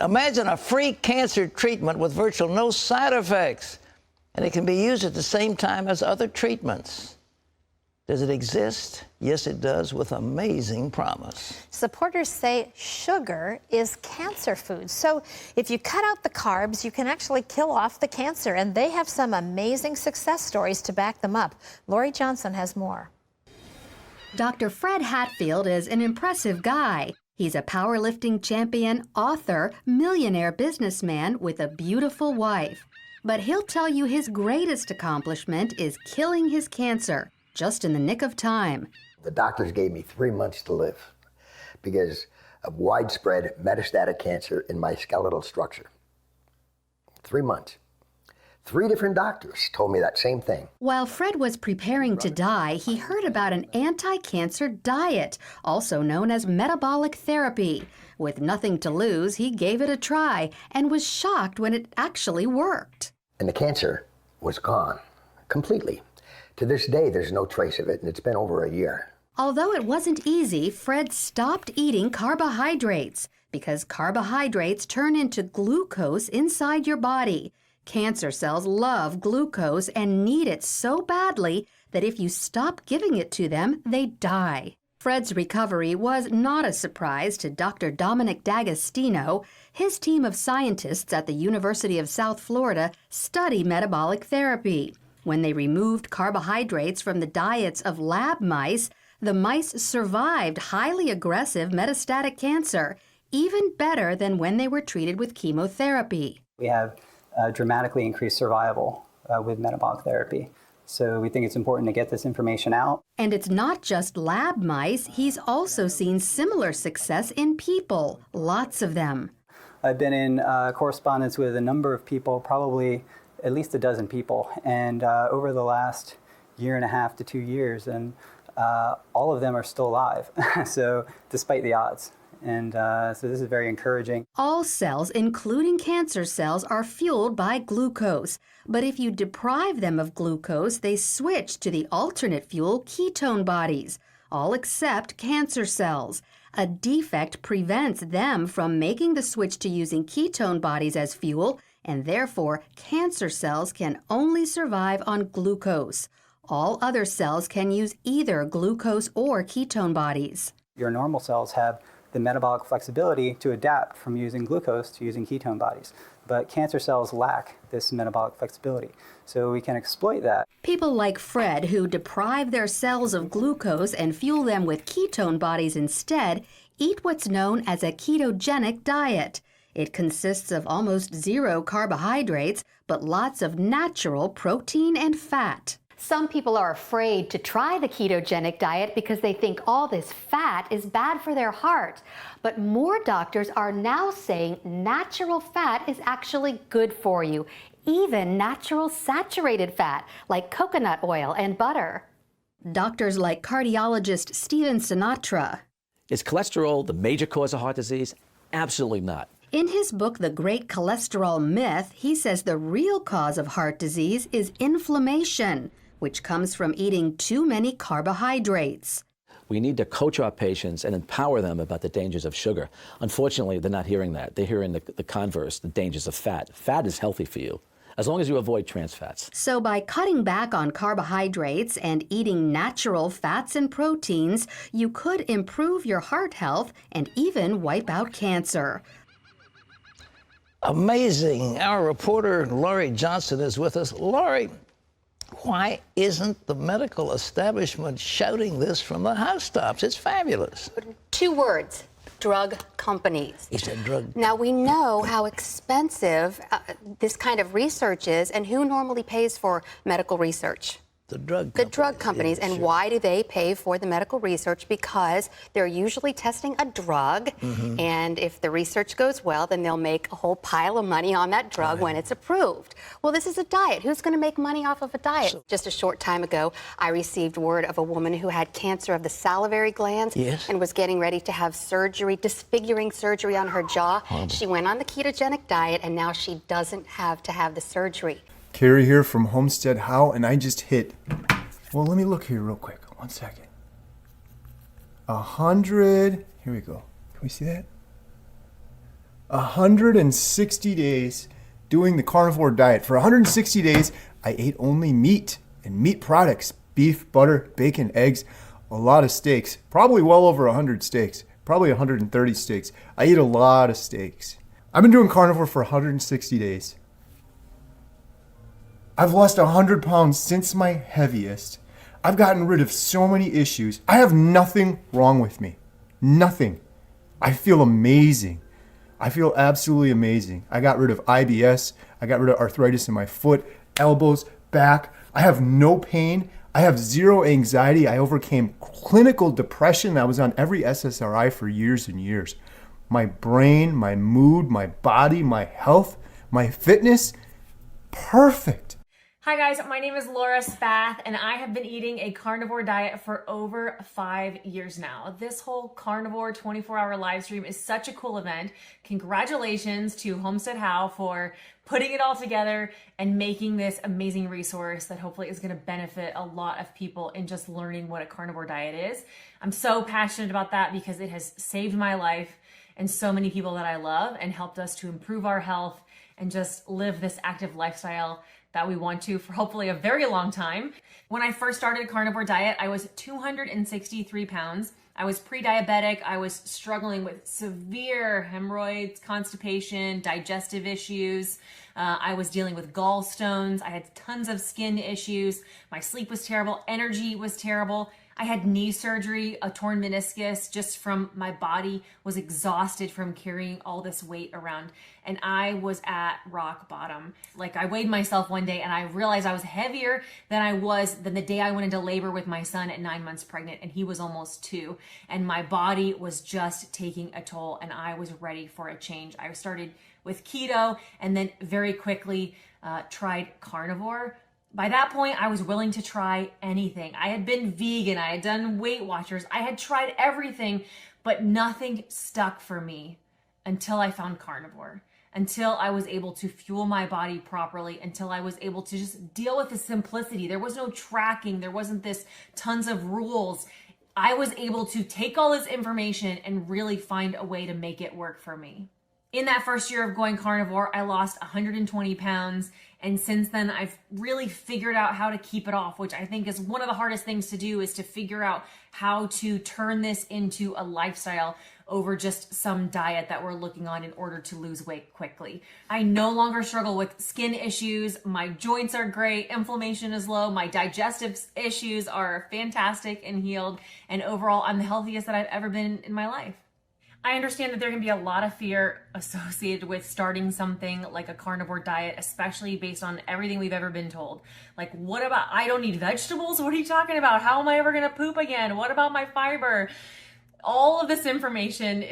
Imagine a free cancer treatment with virtually no side effects, and it can be used at the same time as other treatments. Does it exist? Yes, it does, with amazing promise. Supporters say sugar is cancer food. So if you cut out the carbs, you can actually kill off the cancer. And they have some amazing success stories to back them up. Lori Johnson has more. Dr. Fred Hatfield is an impressive guy. He's a powerlifting champion, author, millionaire businessman with a beautiful wife. But he'll tell you his greatest accomplishment is killing his cancer, just in the nick of time. The doctors gave me 3 months to live because of widespread metastatic cancer in my skeletal structure. 3 months. 3 different doctors told me that same thing. While Fred was preparing to die, he heard about an anti-cancer diet, also known as metabolic therapy. With nothing to lose, he gave it a try and was shocked when it actually worked. And the cancer was gone completely. To this day, there's no trace of it, and it's been over a year. Although it wasn't easy, Fred stopped eating carbohydrates because carbohydrates turn into glucose inside your body. Cancer cells love glucose and need it so badly that if you stop giving it to them, they die. Fred's recovery was not a surprise to Dr. Dominic D'Agostino. His team of scientists at the University of South Florida study metabolic therapy. When they removed carbohydrates from the diets of lab mice, the mice survived highly aggressive metastatic cancer, even better than when they were treated with chemotherapy. We have dramatically increased survival with metabolic therapy. So we think it's important to get this information out. And it's not just lab mice. He's also seen similar success in people, lots of them. I've been in correspondence with a number of people, probably at least a dozen people, and over the last 1.5 to 2 years, and all of them are still alive, so despite the odds. And so this is very encouraging. All cells, including cancer cells, are fueled by glucose. But if you deprive them of glucose, they switch to the alternate fuel ketone bodies, all except cancer cells. A defect prevents them from making the switch to using ketone bodies as fuel, and therefore cancer cells can only survive on glucose. All other cells can use either glucose or ketone bodies. Your normal cells have the metabolic flexibility to adapt from using glucose to using ketone bodies. But cancer cells lack this metabolic flexibility, so we can exploit that. People like Fred, who deprive their cells of glucose and fuel them with ketone bodies instead, eat what's known as a ketogenic diet. It consists of almost zero carbohydrates, but lots of natural protein and fat. Some people are afraid to try the ketogenic diet because they think all this fat is bad for their heart. But more doctors are now saying natural fat is actually good for you, even natural saturated fat like coconut oil and butter. Doctors like cardiologist Stephen Sinatra. Is cholesterol the major cause of heart disease? Absolutely not. In his book, The Great Cholesterol Myth, he says the real cause of heart disease is inflammation, which comes from eating too many carbohydrates. We need to coach our patients and empower them about the dangers of sugar. Unfortunately, they're not hearing that. They're hearing the converse, the dangers of fat. Fat is healthy for you, as long as you avoid trans fats. So by cutting back on carbohydrates and eating natural fats and proteins, you could improve your heart health and even wipe out cancer. Amazing. Our reporter, Lori Johnson, is with us. Lori, why isn't the medical establishment shouting this from the housetops? It's fabulous. 2 words: drug companies. He said drug. Now we know how expensive this kind of research is, and who normally pays for medical research? The drug companies. Yeah, and sure. why do they pay for the medical research? Because they're usually testing a drug, and if the research goes well, then they'll make a whole pile of money on that drug when it's approved. Well, this is a diet. Who's going to make money off of a diet? Just a short time ago, I received word of a woman who had cancer of the salivary glands and was getting ready to have surgery, disfiguring surgery on her jaw. She went on the ketogenic diet, and now she doesn't have to have the surgery. Carrie here from Homestead How, and I just hit, well, let me look here real quick. 1 second. 100, here we go. Can we see that? 160 days doing the carnivore diet. For 160 days, I ate only meat and meat products, beef, butter, bacon, eggs, a lot of steaks, probably well over 100 steaks, probably 130 steaks. I eat a lot of steaks. I've been doing carnivore for 160 days. I've lost 100 pounds since my heaviest. I've gotten rid of so many issues. I have nothing wrong with me. Nothing. I feel amazing. I feel absolutely amazing. I got rid of IBS. I got rid of arthritis in my foot, elbows, back. I have no pain. I have zero anxiety. I overcame clinical depression. I was on every SSRI for years and years. My brain, my mood, my body, my health, my fitness, perfect. Hi guys, my name is Laura Spath and I have been eating a carnivore diet for over 5 years now. This whole carnivore 24-hour live stream is such a cool event. Congratulations to Homestead How for putting it all together and making this amazing resource that hopefully is going to benefit a lot of people in just learning what a carnivore diet is. I'm so passionate about that because it has saved my life and so many people that I love and helped us to improve our health and just live this active lifestyle that we want to for hopefully a very long time. When I first started a carnivore diet, I was 263 pounds. I was pre-diabetic. I was struggling with severe hemorrhoids, constipation, digestive issues. I was dealing with gallstones. I had tons of skin issues. My sleep was terrible. Energy was terrible. I had knee surgery, a torn meniscus just from my body was exhausted from carrying all this weight around. And I was at rock bottom. Like I weighed myself one day and I realized I was heavier than the day I went into labor with my son at 9 months pregnant and he was almost 2. And my body was just taking a toll and I was ready for a change. I started with keto and then very quickly tried carnivore. By that point, I was willing to try anything. I had been vegan, I had done Weight Watchers, I had tried everything, but nothing stuck for me until I found carnivore, until I was able to fuel my body properly, until I was able to just deal with the simplicity. There was no tracking, there wasn't this tons of rules. I was able to take all this information and really find a way to make it work for me. In that first year of going carnivore, I lost 120 pounds. And since then, I've really figured out how to keep it off, which I think is one of the hardest things to do, is to figure out how to turn this into a lifestyle over just some diet that we're looking on in order to lose weight quickly. I no longer struggle with skin issues. My joints are great. Inflammation is low. My digestive issues are fantastic and healed. And overall, I'm the healthiest that I've ever been in my life. I understand that there can be a lot of fear associated with starting something like a carnivore diet, especially based on everything we've ever been told. Like, what about, I don't eat vegetables? What are you talking about? How am I ever gonna poop again? What about my fiber? All of this information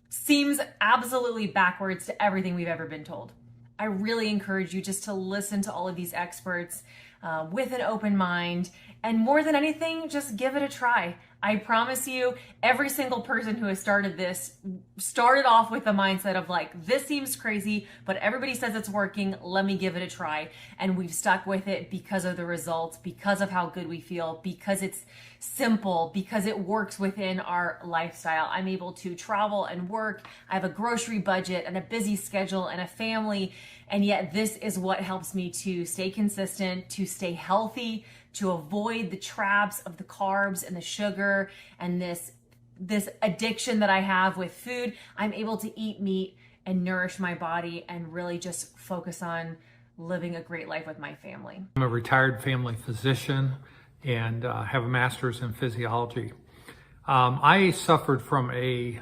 seems absolutely backwards to everything we've ever been told. I really encourage you just to listen to all of these experts with an open mind, and more than anything, just give it a try. I promise you, every single person who has started this started off with the mindset of like, this seems crazy, but everybody says it's working, let me give it a try. And we've stuck with it because of the results, because of how good we feel, because it's simple, because it works within our lifestyle. I'm able to travel and work. I have a grocery budget and a busy schedule and a family. And yet this is what helps me to stay consistent, to stay healthy, to avoid the traps of the carbs and the sugar and this addiction that I have with food. I'm able to eat meat and nourish my body and really just focus on living a great life with my family. I'm a retired family physician and have a master's in physiology. I suffered from a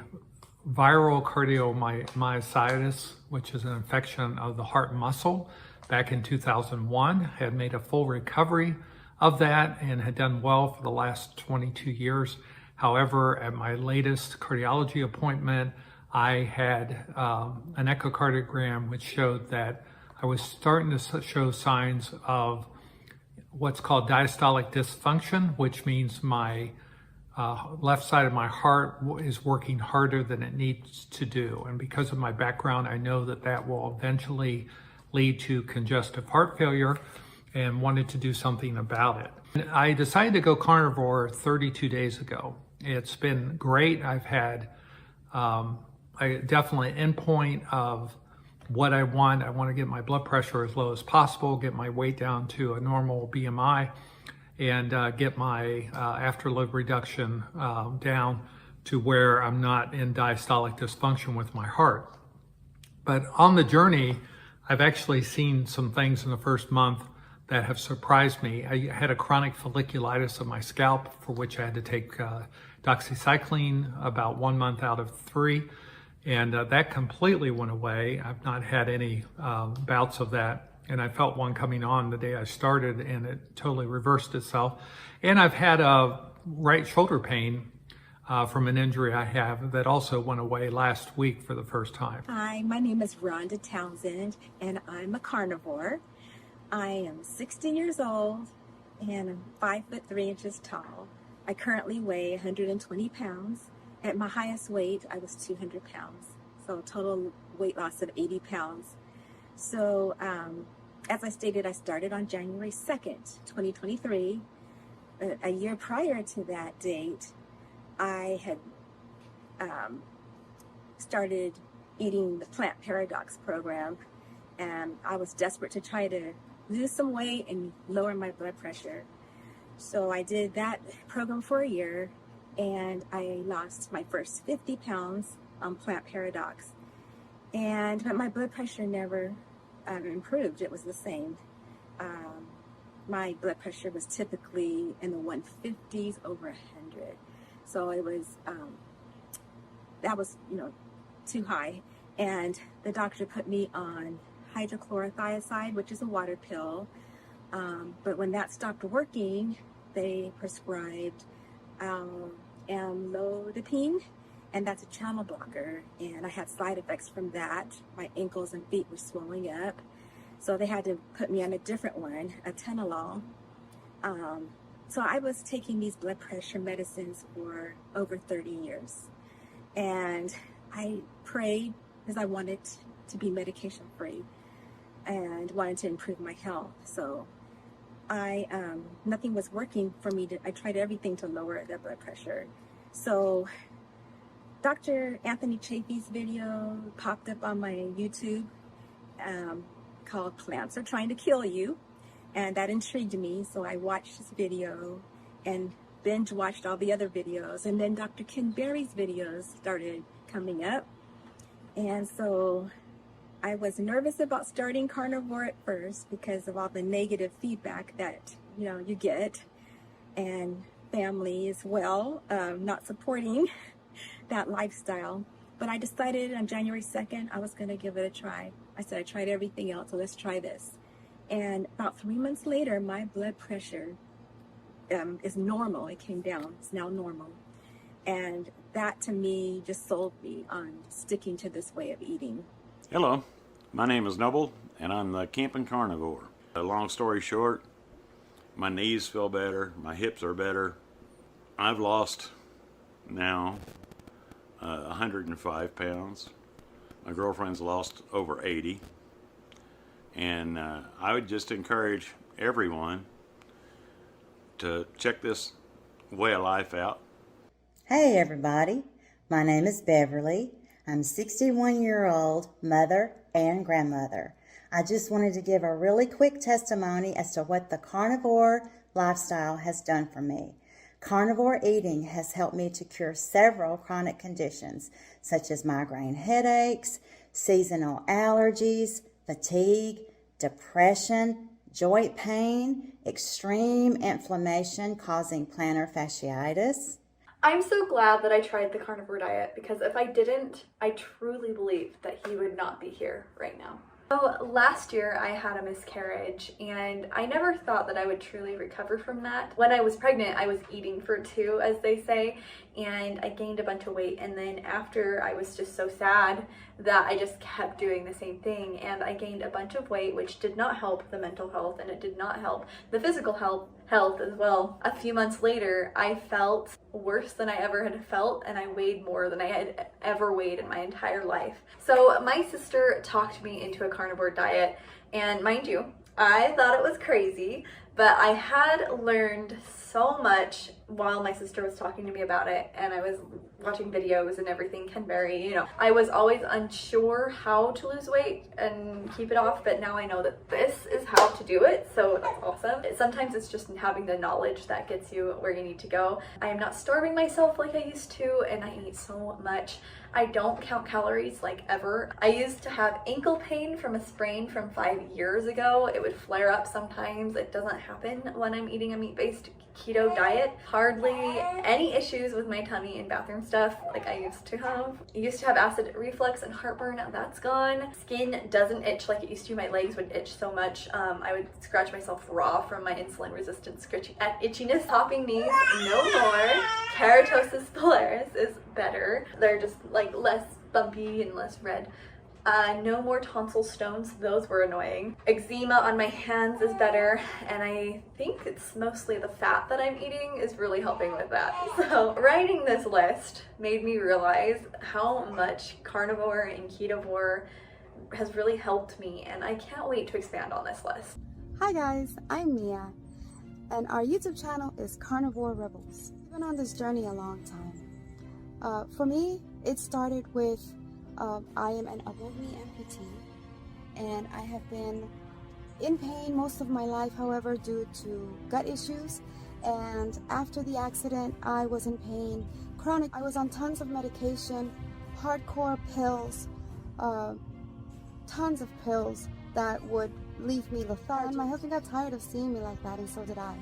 viral cardiomyositis, which is an infection of the heart muscle, back in 2001. Had made a full recovery of that and had done well for the last 22 years. However, at my latest cardiology appointment, I had an echocardiogram which showed that I was starting to show signs of what's called diastolic dysfunction, which means my left side of my heart is working harder than it needs to do. And because of my background, I know that that will eventually lead to congestive heart failure, and wanted to do something about it. I decided to go carnivore 32 days ago. It's been great. I've had definitely endpoint of what I want. I want to get my blood pressure as low as possible, get my weight down to a normal BMI, and get my afterload reduction down to where I'm not in diastolic dysfunction with my heart. But on the journey, I've actually seen some things in the first month that have surprised me. I had a chronic folliculitis of my scalp, for which I had to take doxycycline about 1 month out of 3. And that completely went away. I've not had any bouts of that. And I felt one coming on the day I started, and it totally reversed itself. And I've had a right shoulder pain from an injury I have that also went away last week for the first time. Hi, my name is Rhonda Townsend, and I'm a carnivore. I am 60 years old, and I'm 5'3" tall. I currently weigh 120 pounds. At my highest weight, I was 200 pounds. So total weight loss of 80 pounds. So as I stated, I started on January 2nd, 2023. A year prior to that date, I had started eating the Plant Paradox program, and I was desperate to try to lose some weight and lower my blood pressure. So I did that program for a year, and I lost my first 50 pounds on Plant Paradox. But my blood pressure never improved. It was the same. My blood pressure was typically in the 150s over 100. So it was, that was, too high. And the doctor put me on hydrochlorothiazide, which is a water pill. But when that stopped working, they prescribed amlodipine, and that's a channel blocker. And I had side effects from that. My ankles and feet were swelling up. So they had to put me on a different one, atenolol. So I was taking these blood pressure medicines for over 30 years. And I prayed because I wanted to be medication free and wanted to improve my health. So nothing was working for me. I tried everything to lower the blood pressure. So Dr. Anthony Chafee's video popped up on my YouTube called Plants Are Trying to Kill You. And that intrigued me, so I watched this video and binge watched all the other videos. And then Dr. Ken Berry's videos started coming up. And so I was nervous about starting carnivore at first because of all the negative feedback that, you get. And family as well, not supporting that lifestyle. But I decided on January 2nd, I was going to give it a try. I said, I tried everything else, so let's try this. And about 3 months later, my blood pressure is normal. It came down. It's now normal. And that, to me, just sold me on sticking to this way of eating. Hello, my name is Noble, and I'm the camping carnivore. Long story short, my knees feel better. My hips are better. I've lost now 105 pounds. My girlfriend's lost over 80. And I would just encourage everyone to check this way of life out. Hey everybody, my name is Beverly. I'm a 61-year-old mother and grandmother. I just wanted to give a really quick testimony as to what the carnivore lifestyle has done for me. Carnivore eating has helped me to cure several chronic conditions, such as migraine headaches, seasonal allergies, fatigue, depression, joint pain, extreme inflammation causing plantar fasciitis. I'm so glad that I tried the carnivore diet because if I didn't, I truly believe that he would not be here right now. So last year I had a miscarriage and I never thought that I would truly recover from that. When I was pregnant, I was eating for two, as they say, and I gained a bunch of weight. And then after, I was just so sad that I just kept doing the same thing, and I gained a bunch of weight, which did not help the mental health, and it did not help the physical health as well. A few months later, I felt worse than I ever had felt, and I weighed more than I had ever weighed in my entire life. So my sister talked me into a carnivore diet, and mind you, I thought it was crazy, but I had learned so much while my sister was talking to me about it and I was watching videos and everything can vary, you know. I was always unsure how to lose weight and keep it off, but now I know that this is how to do it, so that's awesome. Sometimes it's just having the knowledge that gets you where you need to go. I am not starving myself like I used to, and I eat so much. I don't count calories like ever. I used to have ankle pain from a sprain from 5 years ago. It would flare up sometimes. It doesn't happen when I'm eating a meat-based keto diet. Hardly any issues with my tummy and bathroom stuff like I used to have. I used to have acid reflux and heartburn. That's gone. Skin doesn't itch like it used to. My legs would itch so much. I would scratch myself raw from my insulin resistant itchiness. Popping knees, no more. Keratosis pilaris is better. They're just like less bumpy and less red. No more tonsil stones, those were annoying. Eczema on my hands is better, and I think it's mostly the fat that I'm eating is really helping with that. So writing this list made me realize how much carnivore and ketovore has really helped me, and I can't wait to expand on this list. Hi guys, I'm Mia, and our YouTube channel is Carnivore Rebels. I've been on this journey a long time. For me, it started with I am an above-knee amputee, and I have been in pain most of my life, however, due to gut issues. And after the accident, I was in pain, chronic. I was on tons of medication, hardcore pills, tons of pills that would leave me lethargic. And my husband got tired of seeing me like that, and so did I.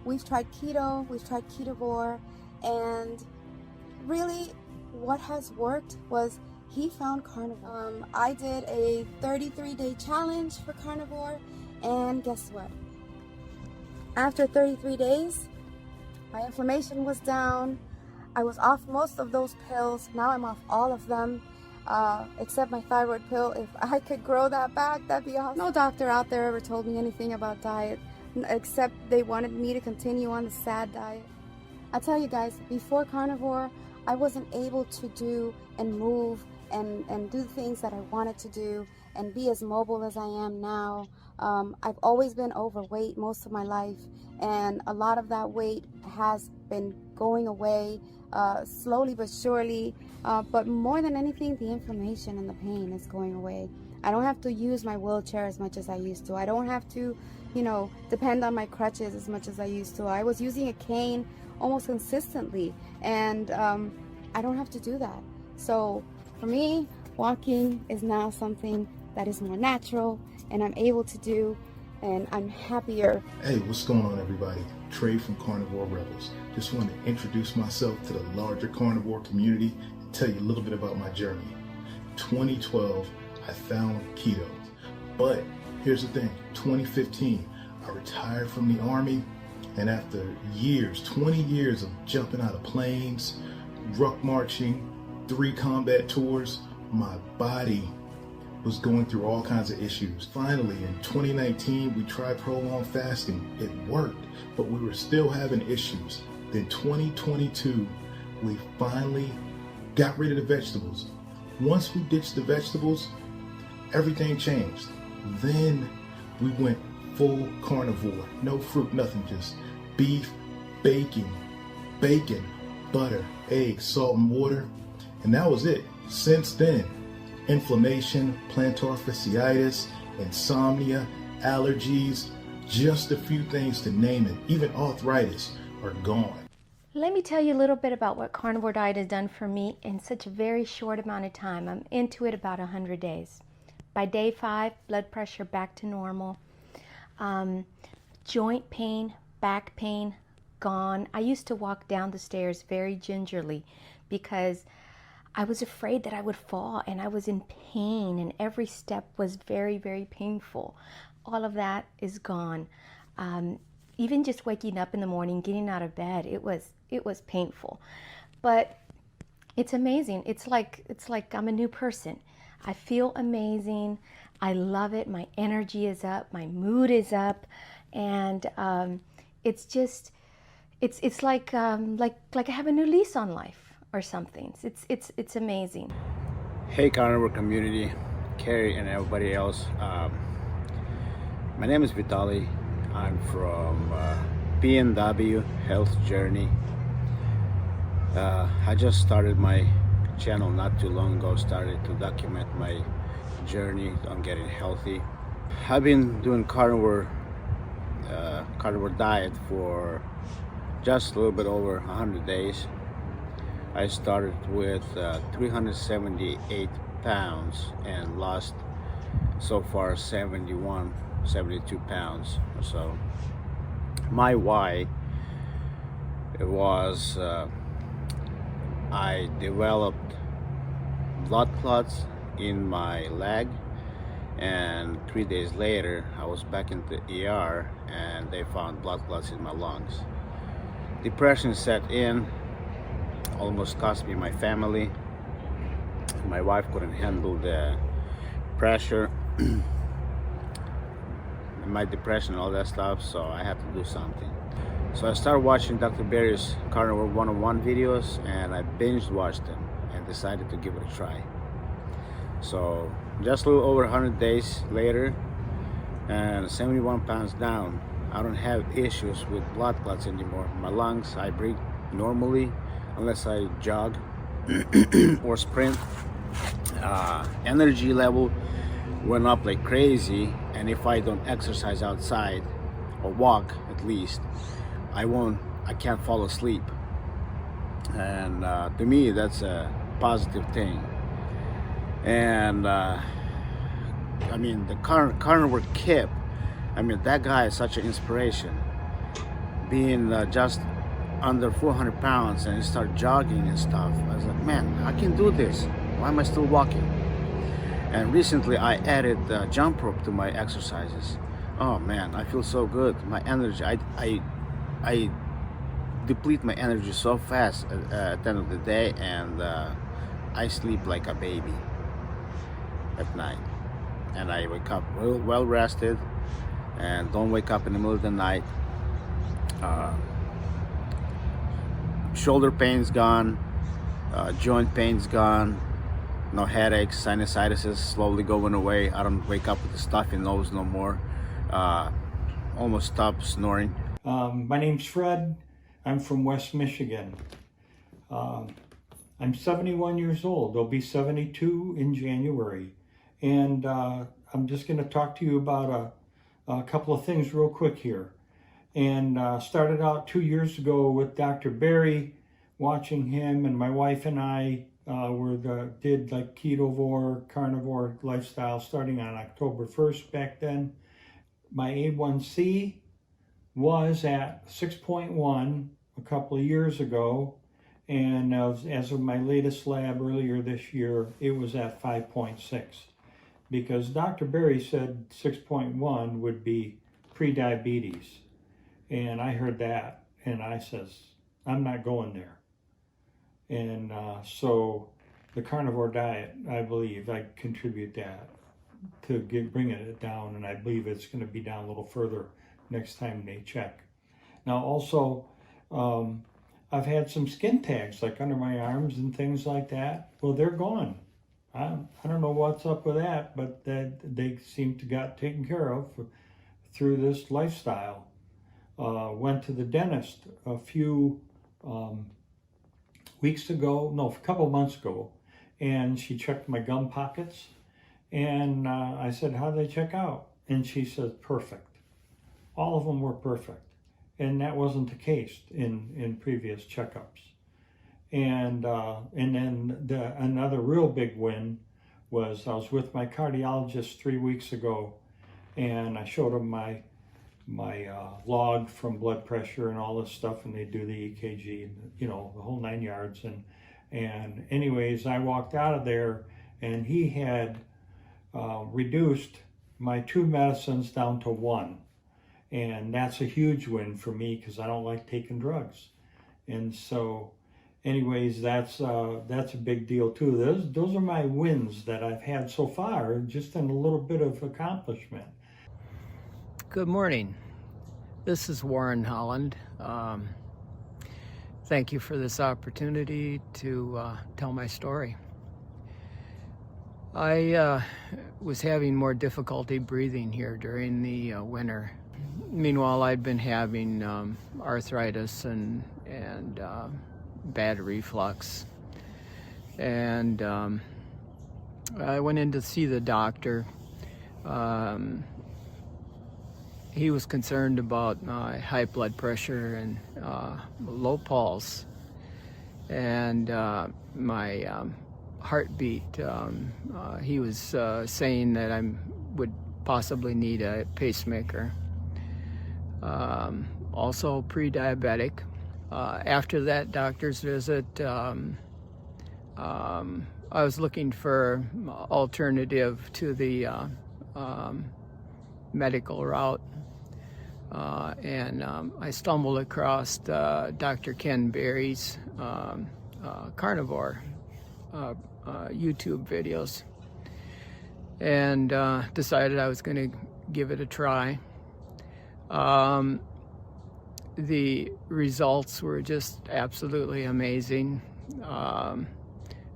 We've tried keto, we've tried ketovore, and really what has worked was he found carnivore. I did a 33-day challenge for carnivore, and guess what? After 33 days, my inflammation was down. I was off most of those pills. Now I'm off all of them, except my thyroid pill. If I could grow that back, that'd be awesome. No doctor out there ever told me anything about diet, except they wanted me to continue on the SAD diet. I tell you guys, before carnivore, I wasn't able to do and move and do things that I wanted to do and be as mobile as I am now. I've always been overweight most of my life, and a lot of that weight has been going away slowly but surely. But more than anything, the inflammation and the pain is going away. I don't have to use my wheelchair as much as I used to. I don't have to, you know, depend on my crutches as much as I used to. I was using a cane almost consistently, and I don't have to do that. So for me, walking is now something that is more natural and I'm able to do, and I'm happier. Hey, what's going on, everybody? Trey from Carnivore Rebels. Just wanted to introduce myself to the larger carnivore community and tell you a little bit about my journey. 2012, I found keto, but here's the thing, 2015, I retired from the Army. And after years, 20 years of jumping out of planes, ruck marching, 3 combat tours, my body was going through all kinds of issues. Finally, in 2019, we tried prolonged fasting. It worked, but we were still having issues. Then 2022, we finally got rid of the vegetables. Once we ditched the vegetables, everything changed. Then we went full carnivore, no fruit, nothing, just beef, bacon, butter, eggs, salt, and water, and that was it. Since then, inflammation, plantar fasciitis, insomnia, allergies, just a few things to name it, even arthritis, are gone. Let me tell you a little bit about what carnivore diet has done for me in such a very short amount of time. I'm into it about 100 days. By day 5, blood pressure back to normal. Joint pain, back pain, gone. I used to walk down the stairs very gingerly because I was afraid that I would fall, and I was in pain, and every step was very, very painful. All of that is gone. Even just waking up in the morning, getting out of bed, it was painful. But it's amazing. It's like I'm a new person. I feel amazing. I love it. My energy is up. My mood is up, and it's just it's like I have a new lease on life or something. It's amazing. Hey, carnivore community, Carrie and everybody else. My name is Vitali. I'm from PNW Health Journey. I just started my channel not too long ago, started to document my journey on getting healthy. I've been doing carnivore diet for just a little bit over 100 days. I started with 378 pounds and lost so far 72 pounds or so. My why, it was I developed blood clots in my leg, and 3 days later I was back in the ER and they found blood clots in my lungs. Depression set in, almost cost me my family. My wife couldn't handle the pressure, my depression and all that stuff, so I had to do something. So I started watching Dr. Berry's Carnivore 101 videos, and I binge watched them and decided to give it a try. So just a little over 100 days later, and 71 pounds down, I don't have issues with blood clots anymore. My lungs, I breathe normally unless I jog or sprint. Energy level went up like crazy, and if I don't exercise outside or walk at least, I can't fall asleep. And to me, that's a positive thing. And I mean, the carnivore Kip, I mean, that guy is such an inspiration. Being just under 400 pounds and he started jogging and stuff, I was like, man, I can do this. Why am I still walking? And recently I added jump rope to my exercises. Oh man, I feel so good. My energy, I deplete my energy so fast at the end of the day, and I sleep like a baby at night. And I wake up well rested and don't wake up in the middle of the night. Shoulder pain's gone, joint pain's gone, no headaches, sinusitis slowly going away. I don't wake up with the stuffy nose no more. Almost stop snoring. My name's Fred. I'm from West Michigan. I'm 71 years old. I'll be 72 in January. And I'm just going to talk to you about a couple of things real quick here. And started out 2 years ago with Dr. Berry, watching him, and my wife and I did like ketovore, carnivore lifestyle starting on October 1st back then. My A1C was at 6.1 a couple of years ago, and as of my latest lab earlier this year, it was at 5.6, because Dr. Berry said 6.1 would be pre-diabetes. And I heard that, and I says, I'm not going there. And so the carnivore diet, I believe, I contribute that to bringing it down, and I believe it's going to be down a little further next time they check. Now also, I've had some skin tags like under my arms and things like that. Well, they're gone. I don't know what's up with that, but they seem to got taken care of through this lifestyle. Went to the dentist a few a couple months ago, and she checked my gum pockets, and I said, how did they check out? And she said, perfect. All of them were perfect, and that wasn't the case in previous checkups. And then another real big win was I was with my cardiologist 3 weeks ago, and I showed him my log from blood pressure and all this stuff, and they do the EKG, and, the whole 9 yards. And anyways, I walked out of there, and he had reduced my 2 medicines down to 1. And that's a huge win for me because I don't like taking drugs. And so anyways, that's a big deal too. Those are my wins that I've had so far, just in a little bit of accomplishment. Good morning. This is Warren Holland. Thank you for this opportunity to tell my story. I was having more difficulty breathing here during the winter. Meanwhile, I'd been having arthritis and bad reflux. And I went in to see the doctor. He was concerned about high blood pressure and low pulse, and my heartbeat. He was saying that I would possibly need a pacemaker. Also pre-diabetic. After that doctor's visit, I was looking for alternative to the medical route, and I stumbled across Dr. Ken Berry's carnivore YouTube videos, and decided I was going to give it a try. The results were just absolutely amazing.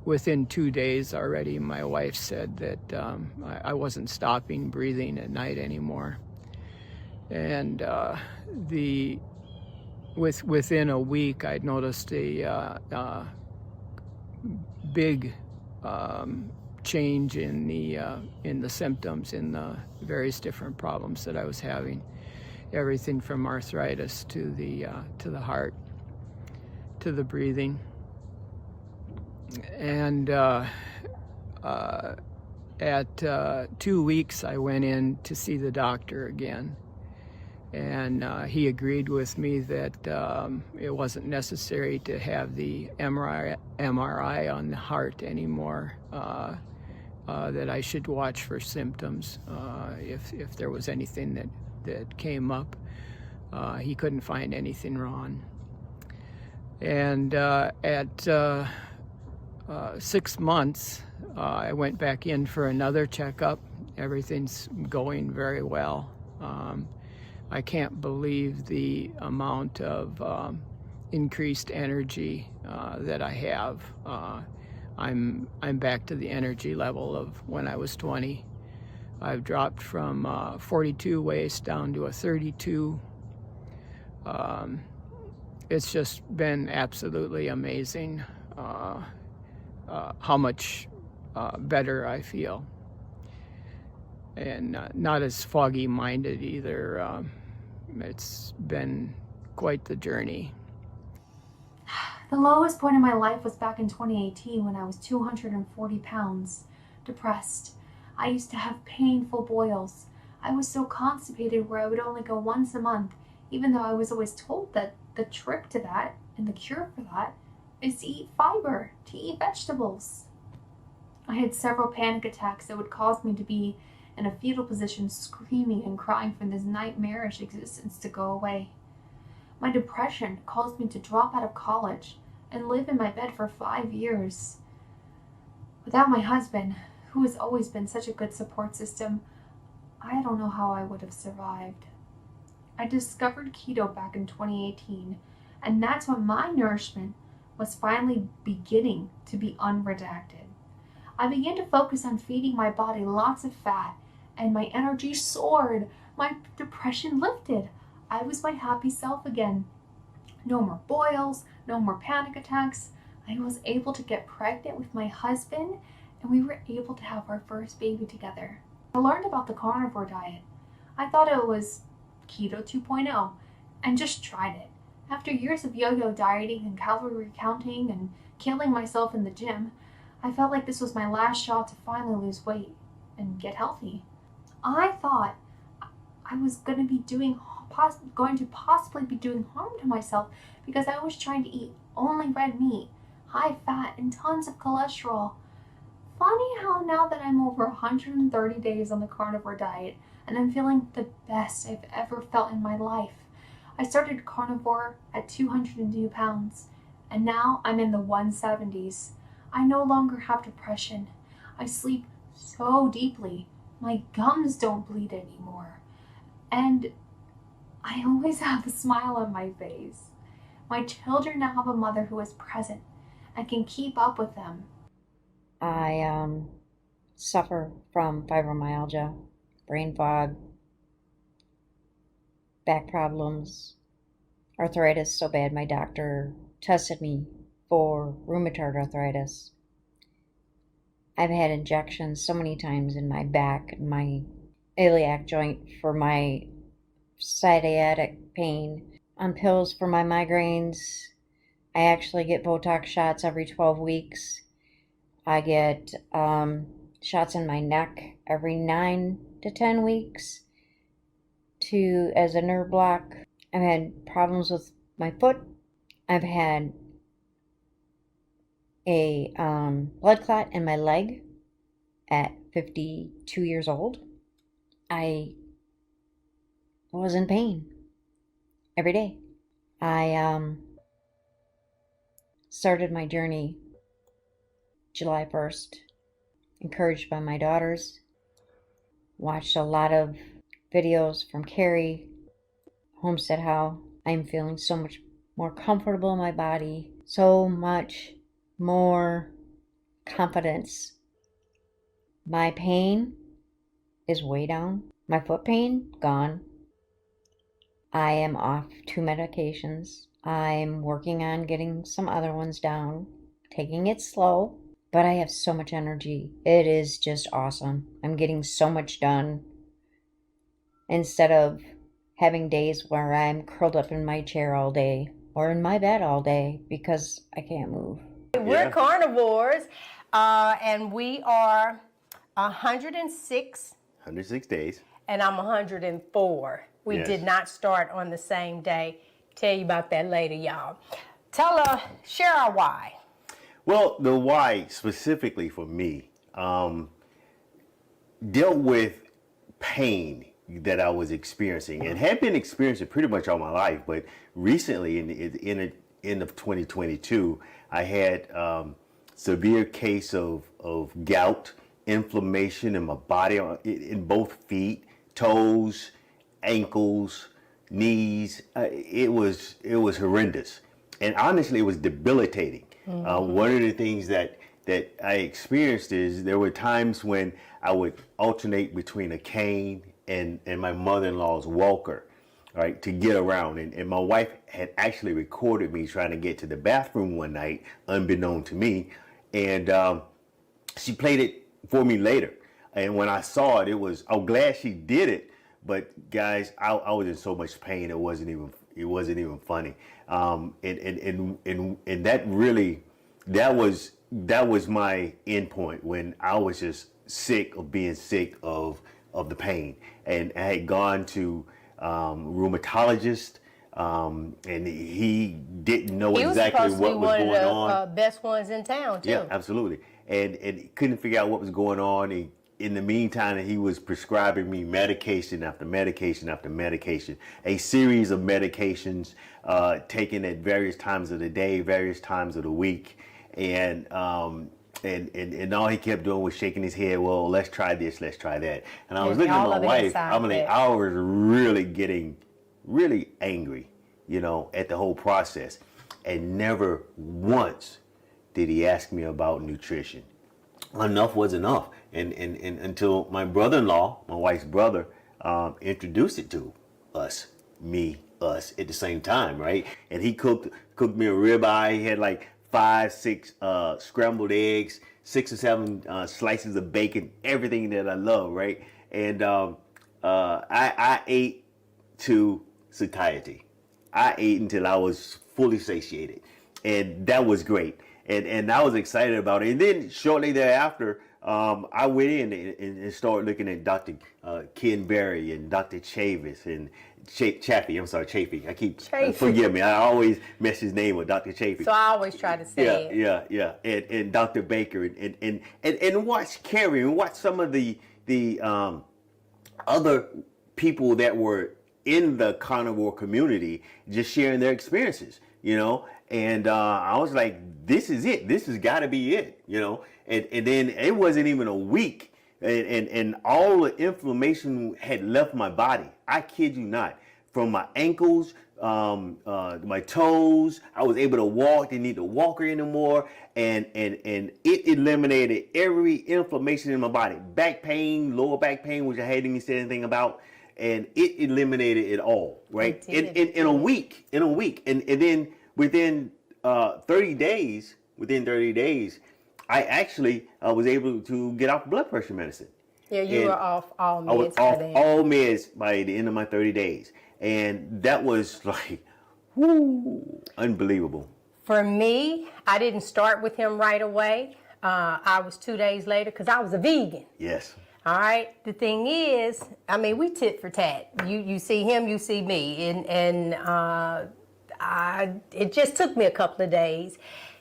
Within 2 days already, my wife said that I wasn't stopping breathing at night anymore. And within a week, I'd noticed a big change in the symptoms, in the various different problems that I was having. Everything from arthritis to the heart, to the breathing. And at 2 weeks, I went in to see the doctor again. And he agreed with me that it wasn't necessary to have the MRI on the heart anymore, that I should watch for symptoms if there was anything that came up. He couldn't find anything wrong. And at 6 months, I went back in for another checkup. Everything's going very well. I can't believe the amount of increased energy that I have. I'm back to the energy level of when I was 20. I've dropped from 42 waist down to a 32. It's just been absolutely amazing how much better I feel. And not as foggy-minded either. It's been quite the journey. The lowest point in my life was back in 2018 when I was 240 pounds, depressed. I used to have painful boils. I was so constipated where I would only go once a month, even though I was always told that the trick to that and the cure for that is to eat fiber, to eat vegetables. I had several panic attacks that would cause me to be in a fetal position, screaming and crying for this nightmarish existence to go away. My depression caused me to drop out of college and live in my bed for 5 years. Without my husband, who has always been such a good support system, I don't know how I would have survived. I discovered keto back in 2018, and that's when my nourishment was finally beginning to be unredacted. I began to focus on feeding my body lots of fat, and my energy soared. My depression lifted. I was my happy self again. No more boils, no more panic attacks. I was able to get pregnant with my husband, and we were able to have our first baby together. I learned about the carnivore diet. I thought it was keto 2.0 and just tried it. After years of yo-yo dieting and calorie counting and killing myself in the gym, I felt like this was my last shot to finally lose weight and get healthy. I thought I was going to possibly be doing harm to myself because I was trying to eat only red meat, high fat, and tons of cholesterol. Funny how now that I'm over 130 days on the carnivore diet and I'm feeling the best I've ever felt in my life. I started carnivore at 202 pounds, and now I'm in the 170s. I no longer have depression. I sleep so deeply. My gums don't bleed anymore. And I always have a smile on my face. My children now have a mother who is present and can keep up with them. I suffer from fibromyalgia, brain fog, back problems, arthritis so bad my doctor tested me for rheumatoid arthritis. I've had injections so many times in my back, my iliac joint for my sciatic pain, on pills for my migraines. I actually get Botox shots every 12 weeks. I get shots in my neck every 9 to 10 weeks as a nerve block. I've had problems with my foot. I've had a blood clot in my leg at 52 years old. I was in pain every day. I started my journey July 1st, encouraged by my daughters. Watched a lot of videos from Carrie, Homestead How. I'm feeling so much more comfortable in my body, so much more confidence. My pain is way down. My foot pain, gone. I am off 2 medications. I'm working on getting some other ones down, taking it slow, but I have so much energy. It is just awesome. I'm getting so much done instead of having days where I'm curled up in my chair all day or in my bed all day because I can't move. We're carnivores, and we are 106. 106 days. And I'm 104. We Yes. did not start on the same day. Tell you about that later, y'all. Share our why. Well, the why specifically for me dealt with pain that I was experiencing and had been experiencing pretty much all my life. But recently, in the end of 2022, I had severe case of gout, inflammation in my body, in both feet, toes, ankles, knees. It was horrendous, and honestly, it was debilitating. One of the things that I experienced is there were times when I would alternate between a cane and my mother-in-law's walker, right, to get around. And my wife had actually recorded me trying to get to the bathroom one night, unbeknown to me, and she played it for me later. And when I saw it, I'm glad she did it. But guys, I was in so much pain, it wasn't even funny. And that was my end point when I was just sick of being sick of the pain. And I had gone to rheumatologist, and he didn't know exactly what was going on. He was supposed to be one of the best ones in town too. Yeah, absolutely. And couldn't figure out what was going on. In the meantime, he was prescribing me medication after medication after medication, a series of medications taken at various times of the day, various times of the week. And all he kept doing was shaking his head, well, let's try this, let's try that. And I was looking at my wife, I was really getting really angry, at the whole process. And never once did he ask me about nutrition. Enough was enough. And until my brother-in-law, my wife's brother, introduced it to us at the same time, right? And he cooked me a ribeye. He had like 5, 6 scrambled eggs, 6 or 7 slices of bacon, everything that I love, right? And I ate to satiety. I ate until I was fully satiated, and that was great. And I was excited about it. And then shortly thereafter, I went in and started looking at Dr. Ken Berry and Dr. Chavis and Chafee. I keep, forgive me, I always mess his name with Dr. Chafee. So I always try to say it. Yeah. And Dr. Baker and watch Carrie and watch some of the other people that were in the carnivore community just sharing their experiences, And I was like, this is it. This has got to be it, And then it wasn't even a week, and all the inflammation had left my body. I kid you not. From my ankles, my toes, I was able to walk. Didn't need the walker anymore, and it eliminated every inflammation in my body. Back pain, lower back pain, which I hadn't even said anything about. and it eliminated it all, right? In a week, and then within 30 days, I actually was able to get off blood pressure medicine. Yeah, you were off all meds. I was off all meds by the end of my 30 days, and that was like, whoo, unbelievable. For me, I didn't start with him right away. I was 2 days later because I was a vegan. Yes. All right. The thing is, I mean, we tit for tat. You see him, you see me, and it just took me a couple of days,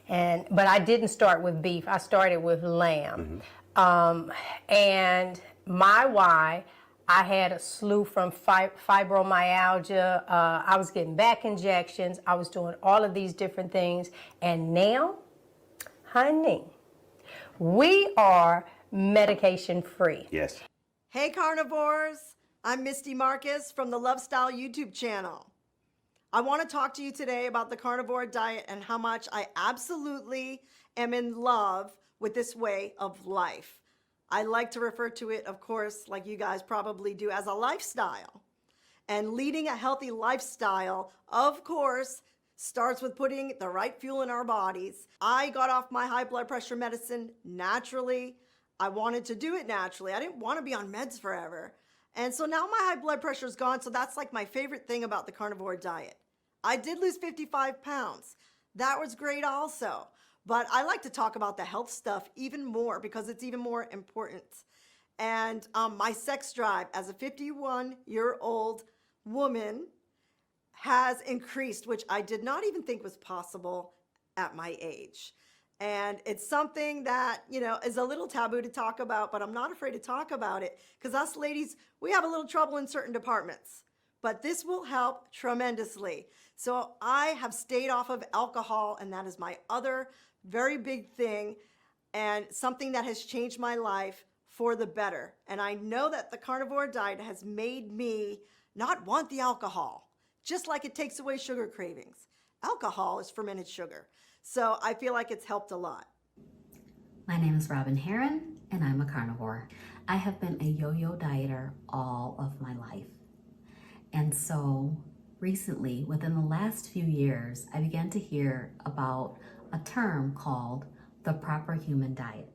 but I didn't start with beef. I started with lamb, and my why. I had a slew from fibromyalgia. I was getting back injections. I was doing all of these different things. And now, honey, we are medication free. Yes. Hey carnivores, I'm Misty Marcus from the Love Style YouTube channel. I want to talk to you today about the carnivore diet and how much I absolutely am in love with this way of life. I like to refer to it, of course, like you guys probably do, as a lifestyle. And leading a healthy lifestyle, of course, starts with putting the right fuel in our bodies. I got off my high blood pressure medicine naturally. I wanted to do it naturally. I didn't want to be on meds forever. And so now my high blood pressure is gone, so that's like my favorite thing about the carnivore diet. I did lose 55 pounds. That was great also. But I like to talk about the health stuff even more because it's even more important. And my sex drive as a 51-year-old woman has increased, which I did not even think was possible at my age. And it's something that, you know, is a little taboo to talk about, but I'm not afraid to talk about it because us ladies, we have a little trouble in certain departments. But this will help tremendously. So I have stayed off of alcohol, and that is my other very big thing and something that has changed my life for the better. And I know that the carnivore diet has made me not want the alcohol, just like it takes away sugar cravings. Alcohol is fermented sugar. So I feel like it's helped a lot. My name is Robin Heron, and I'm a carnivore. I have been a yo-yo dieter all of my life. And so recently, within the last few years, I began to hear about a term called the proper human diet.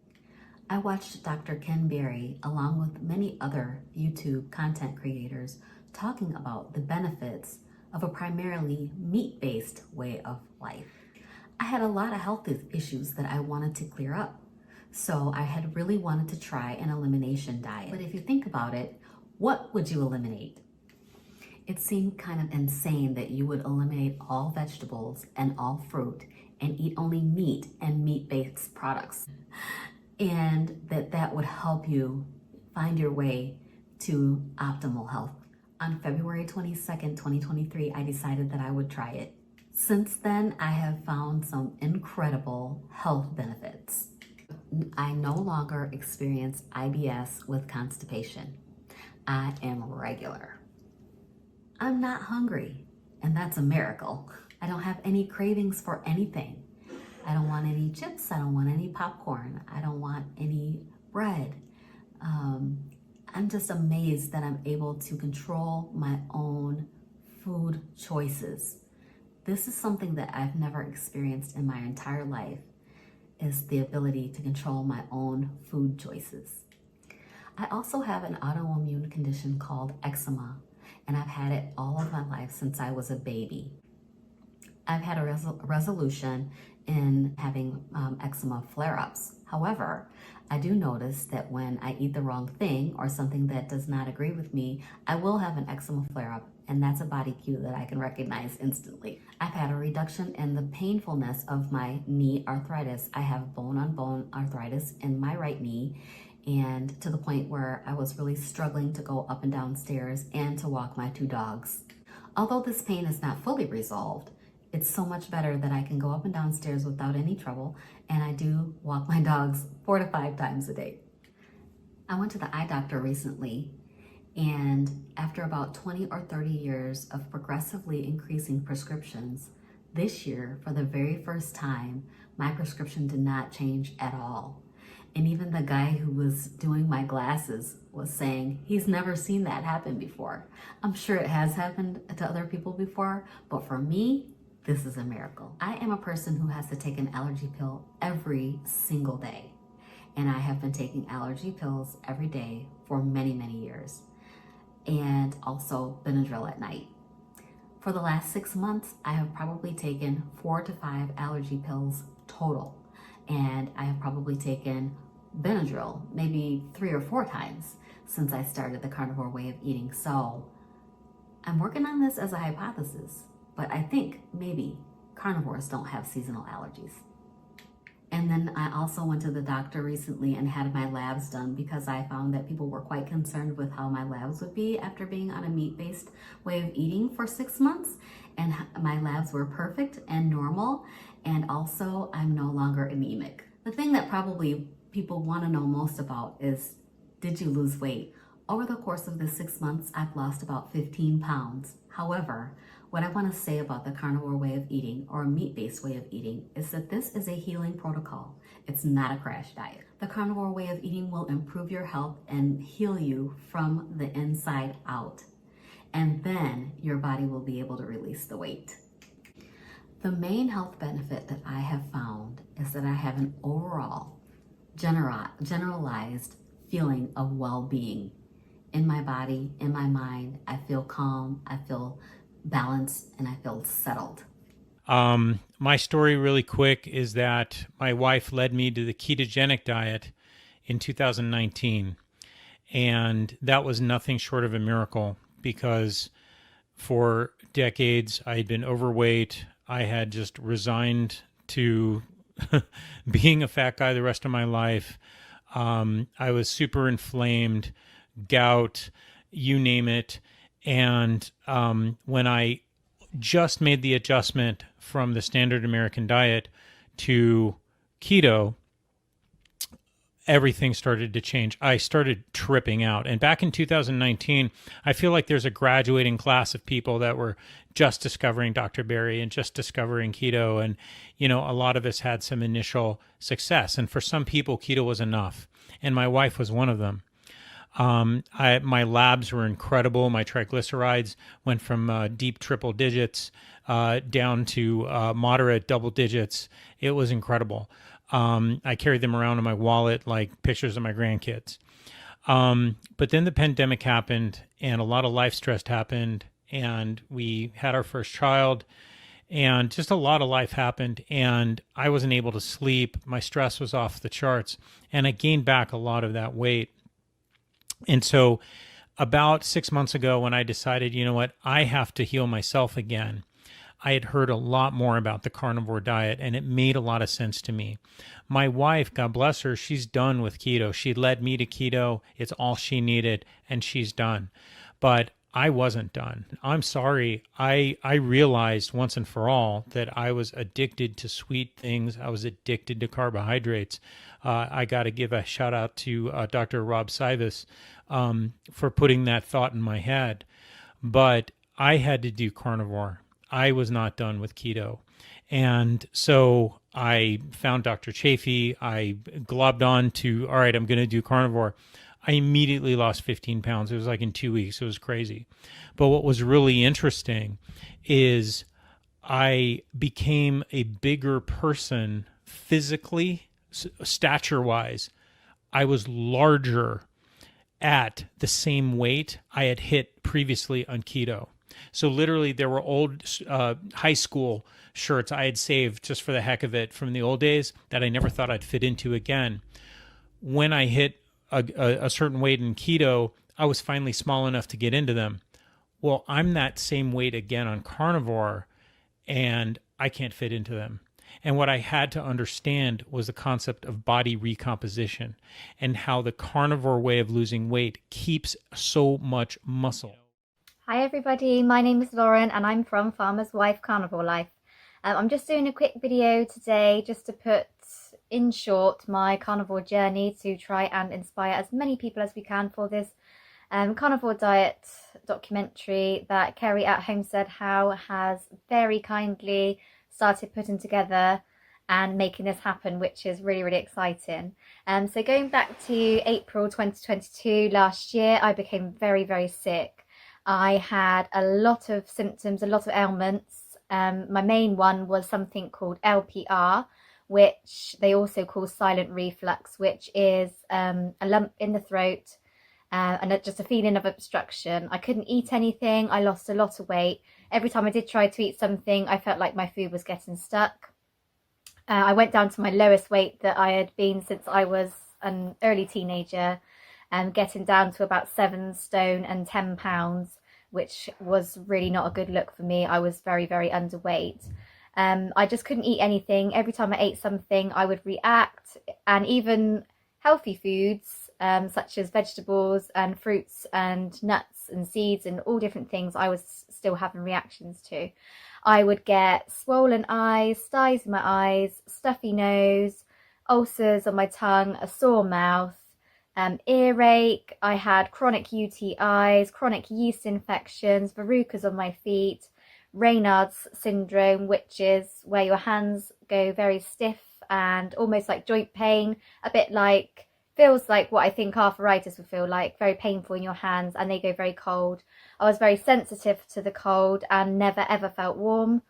I watched Dr. Ken Berry, along with many other YouTube content creators, talking about the benefits of a primarily meat-based way of life. I had a lot of health issues that I wanted to clear up, so I had really wanted to try an elimination diet. But if you think about it, what would you eliminate? It seemed kind of insane that you would eliminate all vegetables and all fruit and eat only meat and meat-based products, and that would help you find your way to optimal health. On February 22nd, 2023, I decided that I would try it. Since then, I have found some incredible health benefits. I no longer experience IBS with constipation. I am regular. I'm not hungry, and that's a miracle. I don't have any cravings for anything. I don't want any chips. I don't want any popcorn. I don't want any bread. I'm just amazed that I'm able to control my own food choices. This is something that I've never experienced in my entire life, is the ability to control my own food choices. I also have an autoimmune condition called eczema, and I've had it all of my life since I was a baby. I've had a resolution in having eczema flare-ups. However, I do notice that when I eat the wrong thing or something that does not agree with me, I will have an eczema flare-up, and that's a body cue that I can recognize instantly. I've had a reduction in the painfulness of my knee arthritis. I have bone-on-bone arthritis in my right knee, and to the point where I was really struggling to go up and down stairs and to walk my 2 dogs. Although this pain is not fully resolved, it's so much better that I can go up and down stairs without any trouble, and I do walk my dogs 4 to 5 times a day. I went to the eye doctor recently, and after about 20 or 30 years of progressively increasing prescriptions, this year, for the very first time, my prescription did not change at all. And even the guy who was doing my glasses was saying he's never seen that happen before. I'm sure it has happened to other people before, but for me, this is a miracle. I am a person who has to take an allergy pill every single day. And I have been taking allergy pills every day for many, many years. And also Benadryl at night. For the last 6 months, I have probably taken 4 to 5 allergy pills total. And I have probably taken Benadryl maybe 3 or 4 times since I started the carnivore way of eating. So I'm working on this as a hypothesis, but I think maybe carnivores don't have seasonal allergies. And then I also went to the doctor recently and had my labs done because I found that people were quite concerned with how my labs would be after being on a meat-based way of eating for 6 months. And my labs were perfect and normal. And also, I'm no longer anemic. The thing that probably people want to know most about is, did you lose weight? Over the course of the 6 months, I've lost about 15 pounds. However, what I want to say about the carnivore way of eating or a meat-based way of eating is that this is a healing protocol. It's not a crash diet. The carnivore way of eating will improve your health and heal you from the inside out. And then your body will be able to release the weight. The main health benefit that I have found is that I have an overall generalized feeling of well-being in my body, in my mind. I feel calm, I feel balanced, and I feel settled. My story really quick is that my wife led me to the ketogenic diet in 2019. And that was nothing short of a miracle because for decades I had been overweight. I had just resigned to being a fat guy the rest of my life. I was super inflamed, gout, you name it. And when I just made the adjustment from the standard American diet to keto, everything started to change. I started tripping out. And back in 2019, I feel like there's a graduating class of people that were just discovering Dr. Berry and just discovering keto. And, you know, a lot of us had some initial success. And for some people, keto was enough. And my wife was one of them. My labs were incredible. My triglycerides went from deep triple digits down to moderate double digits. It was incredible. I carried them around in my wallet like pictures of my grandkids. But then the pandemic happened and a lot of life stress happened and we had our first child and just a lot of life happened and I wasn't able to sleep. My stress was off the charts and I gained back a lot of that weight. And so about 6 months ago when I decided, you know what, I have to heal myself again, I had heard a lot more about the carnivore diet and it made a lot of sense to me. My wife, God bless her, she's done with keto. She led me to keto. It's all she needed and she's done. But I wasn't done. I'm sorry. I realized once and for all that I was addicted to sweet things. I was addicted to carbohydrates. I got to give a shout out to Dr. Rob Sivas for putting that thought in my head. But I had to do carnivore. I was not done with keto. And so I found Dr. Chafee. I globbed on to, all right, I'm going to do carnivore. I immediately lost 15 pounds. It was like in 2 weeks. It was crazy. But what was really interesting is I became a bigger person physically, stature-wise. I was larger at the same weight I had hit previously on keto. So literally there were old high school shirts I had saved just for the heck of it from the old days that I never thought I'd fit into again. When I hit a certain weight in keto, I was finally small enough to get into them. Well, I'm that same weight again on carnivore and I can't fit into them. And what I had to understand was the concept of body recomposition and how the carnivore way of losing weight keeps so much muscle. Hi everybody, my name is Lauren and I'm from Farmer's Wife Carnivore Life. I'm just doing a quick video today just to put in short my carnivore journey to try and inspire as many people as we can for this carnivore diet documentary that Kerry at Homestead How has very kindly started putting together. and making this happen, which is really, really exciting. So going back to April 2022 last year, I became very, very sick. I had a lot of symptoms, a lot of ailments. My main one was something called LPR, which they also call silent reflux, which is a lump in the throat and just a feeling of obstruction. I couldn't eat anything. I lost a lot of weight. Every time I did try to eat something, I felt like my food was getting stuck. I went down to my lowest weight that I had been since I was an early teenager, getting down to about 7 stone and 10 pounds, which was really not a good look for me. I was very, very underweight. I just couldn't eat anything. Every time I ate something, I would react, and even healthy foods, such as vegetables and fruits and nuts and seeds and all different things, I was still having reactions to. I would get swollen eyes, styes in my eyes, stuffy nose, ulcers on my tongue, a sore mouth, earache. I had chronic UTIs, chronic yeast infections, verrucas on my feet, Raynaud's syndrome, which is where your hands go very stiff and almost like joint pain, a bit like, feels like what I think arthritis would feel like, very painful in your hands, and they go very cold. I was very sensitive to the cold and never ever felt warm.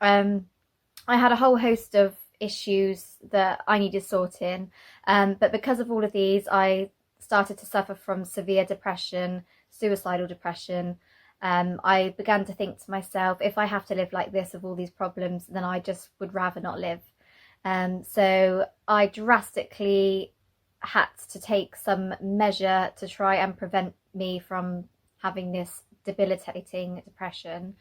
I had a whole host of issues that I needed sorting, but because of all of these, I started to suffer from severe depression, suicidal depression. I began to think to myself, if I have to live like this with all these problems, then I just would rather not live. So I drastically had to take some measure to try and prevent me from having this debilitating depression.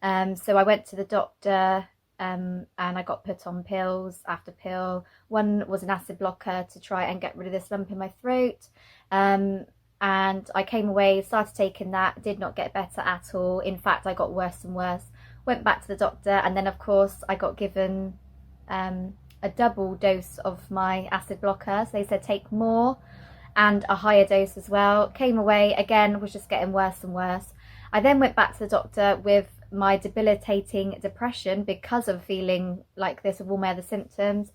So I went to the doctor, and I got put on pills after pill. One was an acid blocker to try and get rid of this lump in my throat. And I came away, started taking that, did not get better at all. In fact, I got worse and worse. Went back to the doctor, and then of course I got given a double dose of my acid blocker. So they said take more and a higher dose as well. Came away, again, was just getting worse and worse. I then went back to the doctor with my debilitating depression because of feeling like this with all my other symptoms,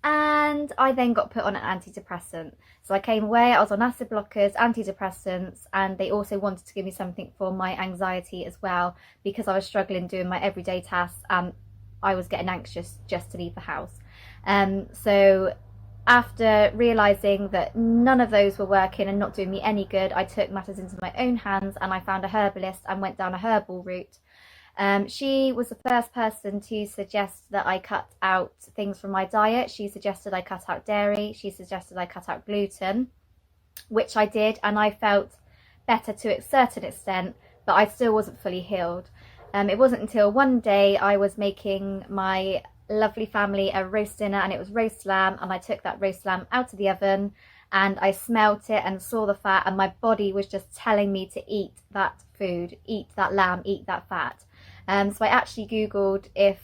and I then got put on an antidepressant. So I came away, I was on acid blockers, antidepressants, and they also wanted to give me something for my anxiety as well, because I was struggling doing my everyday tasks and I was getting anxious just to leave the house. So after realizing that none of those were working and not doing me any good, I took matters into my own hands and I found a herbalist and went down a herbal route. She was the first person to suggest that I cut out things from my diet. She suggested I cut out dairy. She suggested I cut out gluten, which I did, and I felt better to a certain extent, but I still wasn't fully healed. It wasn't until one day I was making my lovely family a roast dinner, and it was roast lamb, and I took that roast lamb out of the oven and I smelt it and saw the fat, and my body was just telling me to eat that food, eat that lamb, eat that fat. So I actually googled if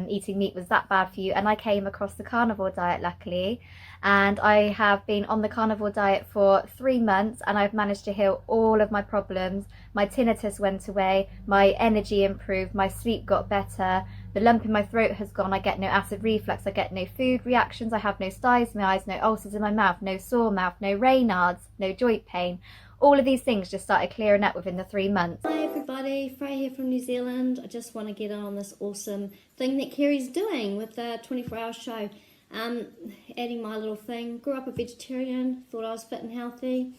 eating meat was that bad for you, and I came across the carnivore diet, luckily, and I have been on the carnivore diet for 3 months, and I've managed to heal all of my problems. My tinnitus went away, my energy improved, my sleep got better, the lump in my throat has gone, I get no acid reflux, I get no food reactions, I have no styes in my eyes, no ulcers in my mouth, no sore mouth, no Raynaud's, no joint pain. All of these things just started clearing up within the 3 months. Hi everybody, Freya here from New Zealand. I just want to get on this awesome thing that Kerry's doing with the 24-hour show. Adding my little thing. Grew up a vegetarian, thought I was fit and healthy.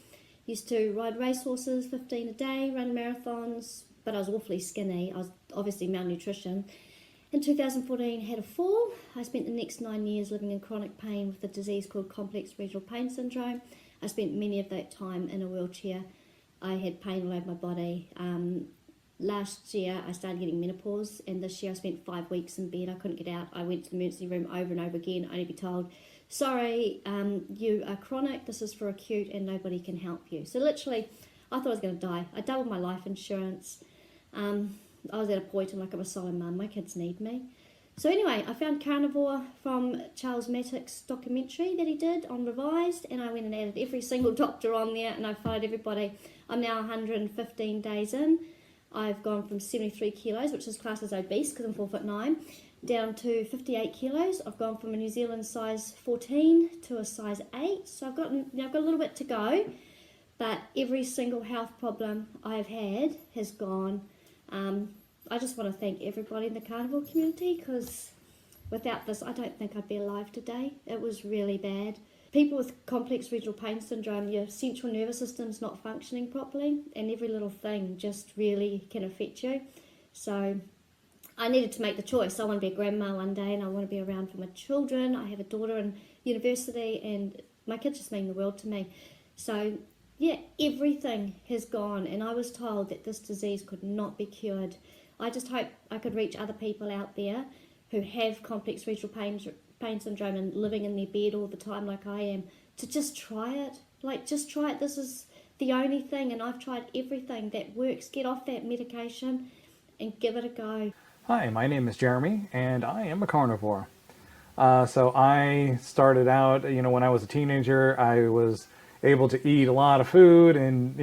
Used to ride racehorses 15 a day, run marathons, but I was awfully skinny. I was obviously malnutrition. In 2014, had a fall. I spent the next 9 years living in chronic pain with a disease called complex regional pain syndrome. I spent many of that time in a wheelchair. I had pain all over my body. Last year I started getting menopause, and this year I spent 5 weeks in bed. I couldn't get out. I went to the emergency room over and over again, only to be told, sorry, you are chronic, this is for acute and nobody can help you. So literally, I thought I was going to die. I doubled my life insurance. I was at a point, I'm like, I'm a solo mum, my kids need me. So anyway, I found carnivore from Charles Mattick's documentary that he did on Revised, and I went and added every single doctor on there, and I followed everybody. I'm now 115 days in. I've gone from 73 kilos, which is classed as obese because I'm 4'9", down to 58 kilos. I've gone from a New Zealand size 14 to a size 8, so I've got a little bit to go, but every single health problem I've had has gone. I just want to thank everybody in the carnivore community, because without this, I don't think I'd be alive today. It was really bad. People with complex regional pain syndrome, your central nervous system's not functioning properly, and every little thing just really can affect you. So I needed to make the choice. I want to be a grandma one day, and I want to be around for my children. I have a daughter in university, and my kids just mean the world to me. So yeah, everything has gone, and I was told that this disease could not be cured. I just hope I could reach other people out there who have complex regional pain syndrome and living in their bed all the time like I am, to just try it. Like, just try it. This is the only thing, and I've tried everything that works. Get off that medication and give it a go. Hi, my name is Jeremy, and I am a carnivore. So I started out, when I was a teenager, I was able to eat a lot of food, and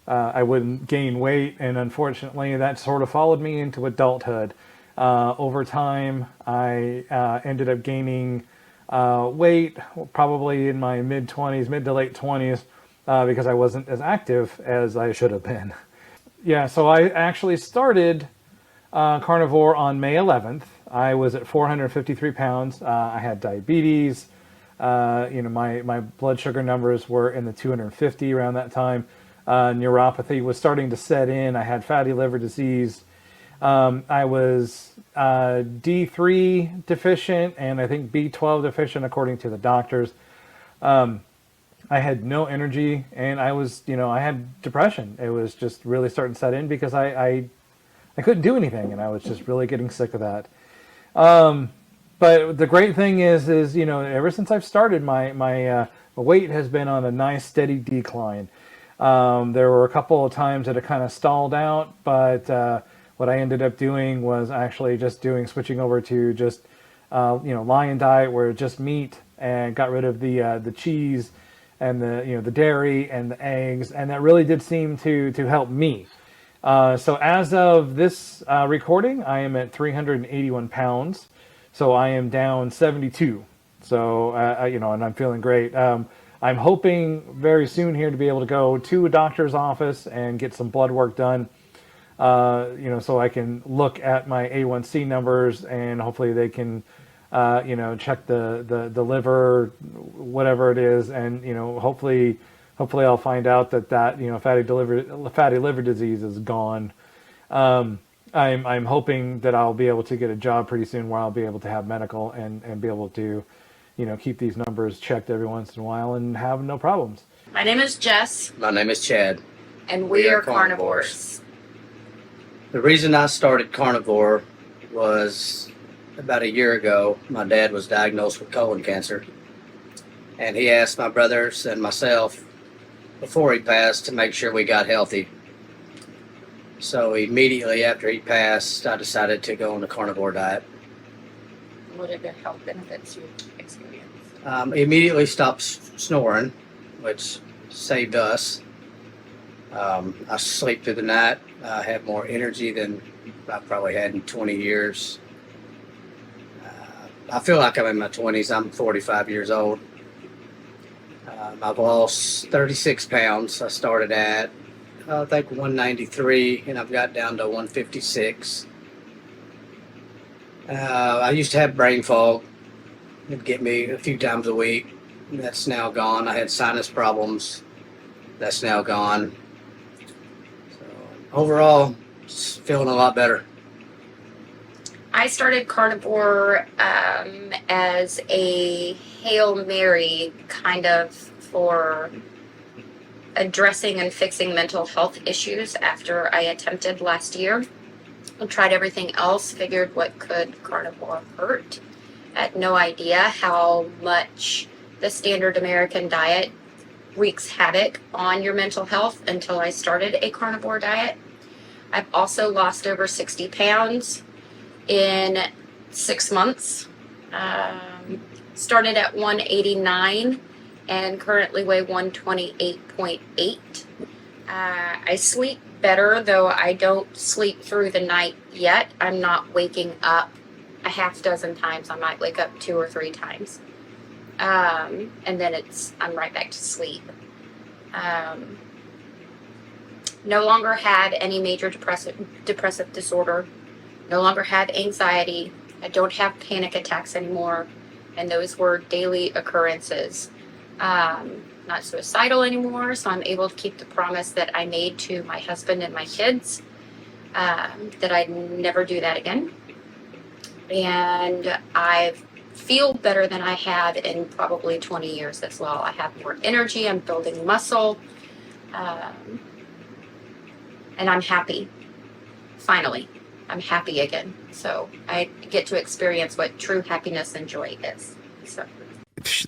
I wouldn't gain weight, and unfortunately that sort of followed me into adulthood. Over time, I ended up gaining weight, probably in my mid to late 20s, because I wasn't as active as I should have been. Yeah, so I actually started carnivore on May 11th. I was at 453 pounds. I had diabetes. My blood sugar numbers were in the 250 around that time. Neuropathy was starting to set in. I had fatty liver disease. I was D3 deficient, and I think B12 deficient according to the doctors. I had no energy, and I was, I had depression. It was just really starting to set in because I couldn't do anything, and I was just really getting sick of that. But the great thing is ever since I've started, my weight has been on a nice steady decline. There were a couple of times that it kind of stalled out, but what I ended up doing was actually just switching over to just lion diet, where it's just meat, and got rid of the cheese and the dairy and the eggs, and that really did seem to help me. So as of this recording, I am at 381 pounds. So I am down 72. So, and I'm feeling great. I'm hoping very soon here to be able to go to a doctor's office and get some blood work done, so I can look at my A1C numbers, and hopefully they can, check the liver, whatever it is. And, hopefully I'll find out that fatty liver disease is gone. I'm hoping that I'll be able to get a job pretty soon where I'll be able to have medical and be able to, keep these numbers checked every once in a while and have no problems. My name is Jess. My name is Chad. And we are carnivores. The reason I started carnivore was about a year ago. My dad was diagnosed with colon cancer, and he asked my brothers and myself before he passed to make sure we got healthy. So immediately after he passed, I decided to go on the carnivore diet. What are the health benefits you experienced? Immediately stopped snoring, which saved us. I sleep through the night. I have more energy than I've probably had in 20 years. I feel like I'm in my 20s. I'm 45 years old. I've lost 36 pounds. I started at, I think, 193, and I've got down to 156. I used to have brain fog. It'd get me a few times a week. That's now gone. I had sinus problems. That's now gone. So overall, just feeling a lot better. I started carnivore as a Hail Mary, kind of for addressing and fixing mental health issues after I attempted last year. I tried everything else, figured what could carnivore hurt. I had no idea how much the standard American diet wreaks havoc on your mental health until I started a carnivore diet. I've also lost over 60 pounds in 6 months. Started at 189 and currently weigh 128.8. I sleep better, though I don't sleep through the night yet. I'm not waking up a half dozen times. I might wake up 2 or 3 times. And then I'm right back to sleep. No longer had any major depressive disorder. No longer have anxiety. I don't have panic attacks anymore. And those were daily occurrences. Not suicidal anymore, so I'm able to keep the promise that I made to my husband and my kids, that I'd never do that again. And I feel better than I have in probably 20 years as well. I have more energy, I'm building muscle, and I'm happy. Finally, I'm happy again. So I get to experience what true happiness and joy is. So.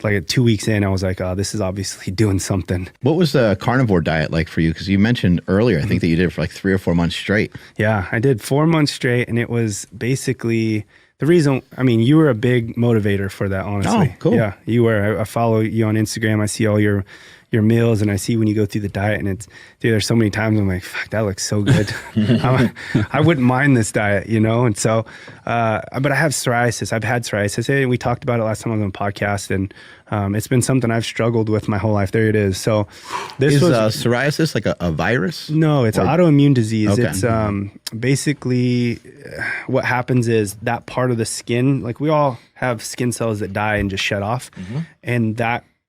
Like 2 weeks in, I was like, oh, this is obviously doing something. What was the carnivore diet like for you? Because you mentioned earlier, I think that you did it for like 3 or 4 months straight. Yeah, I did 4 months straight, and it was basically the reason. I mean, you were a big motivator for that, honestly. Oh, cool. Yeah, you were. I follow you on Instagram. I see all your meals, and I see when you go through the diet, and there's so many times I'm like, fuck, that looks so good. I wouldn't mind this diet, And so, but I have psoriasis. I've had psoriasis. And we talked about it last time on the podcast, and it's been something I've struggled with my whole life. There it is. So this was psoriasis like a virus? No, it's an autoimmune disease. Okay. It's basically what happens is that part of the skin, like we all have skin cells that die and just shut off, and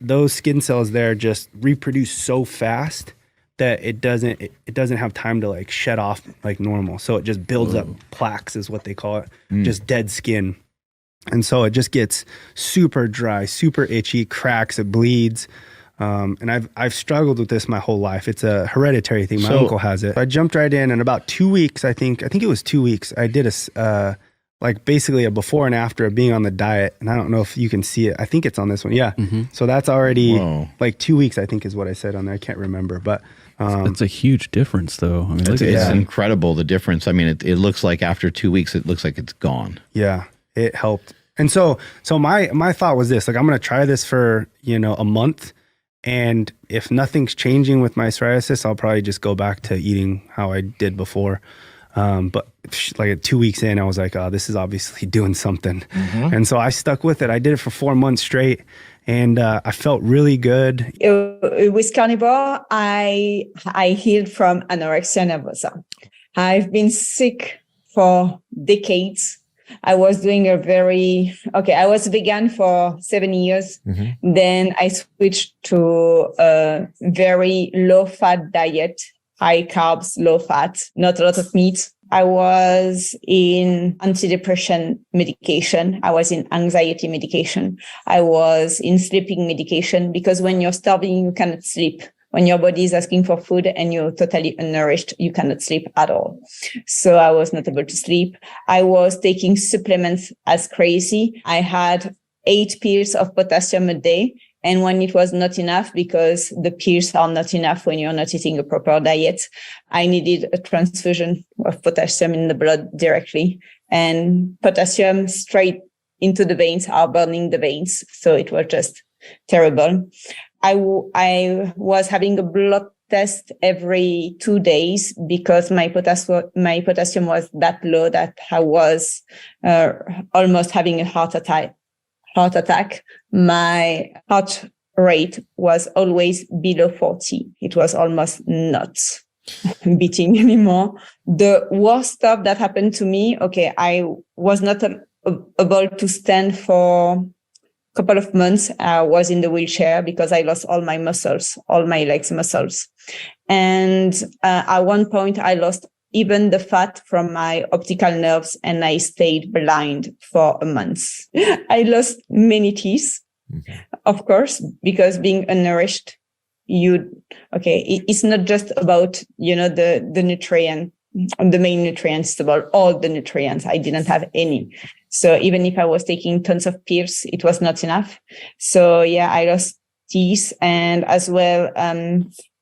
those skin cells there just reproduce so fast that it doesn't have time to like shed off like normal. So it just builds up plaques is what they call it, just dead skin. And so it just gets super dry, super itchy, cracks, it bleeds. And I've struggled with this my whole life. It's a hereditary thing. My uncle has it. I jumped right in about 2 weeks, I think it was 2 weeks. I did like basically a before and after of being on the diet. And I don't know if you can see it. I think it's on this one. Yeah. So that's already like 2 weeks, I think is what I said on there. I can't remember, but it's a huge difference though. I mean, it's incredible, the difference. I mean, it looks like after 2 weeks, it looks like it's gone. Yeah, it helped. And so my thought was this, like, I'm going to try this for, a month. And if nothing's changing with my psoriasis, I'll probably just go back to eating how I did before. But like 2 weeks in, I was like, oh, this is obviously doing something. And so I stuck with it. I did it for 4 months straight, and I felt really good. With carnivore, I healed from anorexia nervosa. I've been sick for decades. I was doing I was vegan for 7 years. Then I switched to a very low fat diet, high carbs, low fat, not a lot of meat. I was in antidepressant medication. I was in anxiety medication. I was in sleeping medication, because when you're starving, you cannot sleep. When your body is asking for food and you're totally malnourished, you cannot sleep at all. So I was not able to sleep. I was taking supplements as crazy. I had 8 pills of potassium a day. And when it was not enough, because the pills are not enough when you're not eating a proper diet, I needed a transfusion of potassium in the blood directly. And potassium straight into the veins are burning the veins. So it was just terrible. I was having a blood test every 2 days because my potassium was that low that I was almost having a heart attack. My heart rate was always below 40. It was almost not beating anymore. The worst stuff that happened to me, I was not able to stand for couple of months. I was in the wheelchair because I lost all my muscles, all my legs muscles. And at one point I lost even the fat from my optical nerves, and I stayed blind for a month. I lost many teeth, of course, because being malnourished, it's not just about, the nutrient, the main nutrients, it's about all the nutrients. I didn't have any. So even if I was taking tons of pills, it was not enough. So I lost teeth, and as well,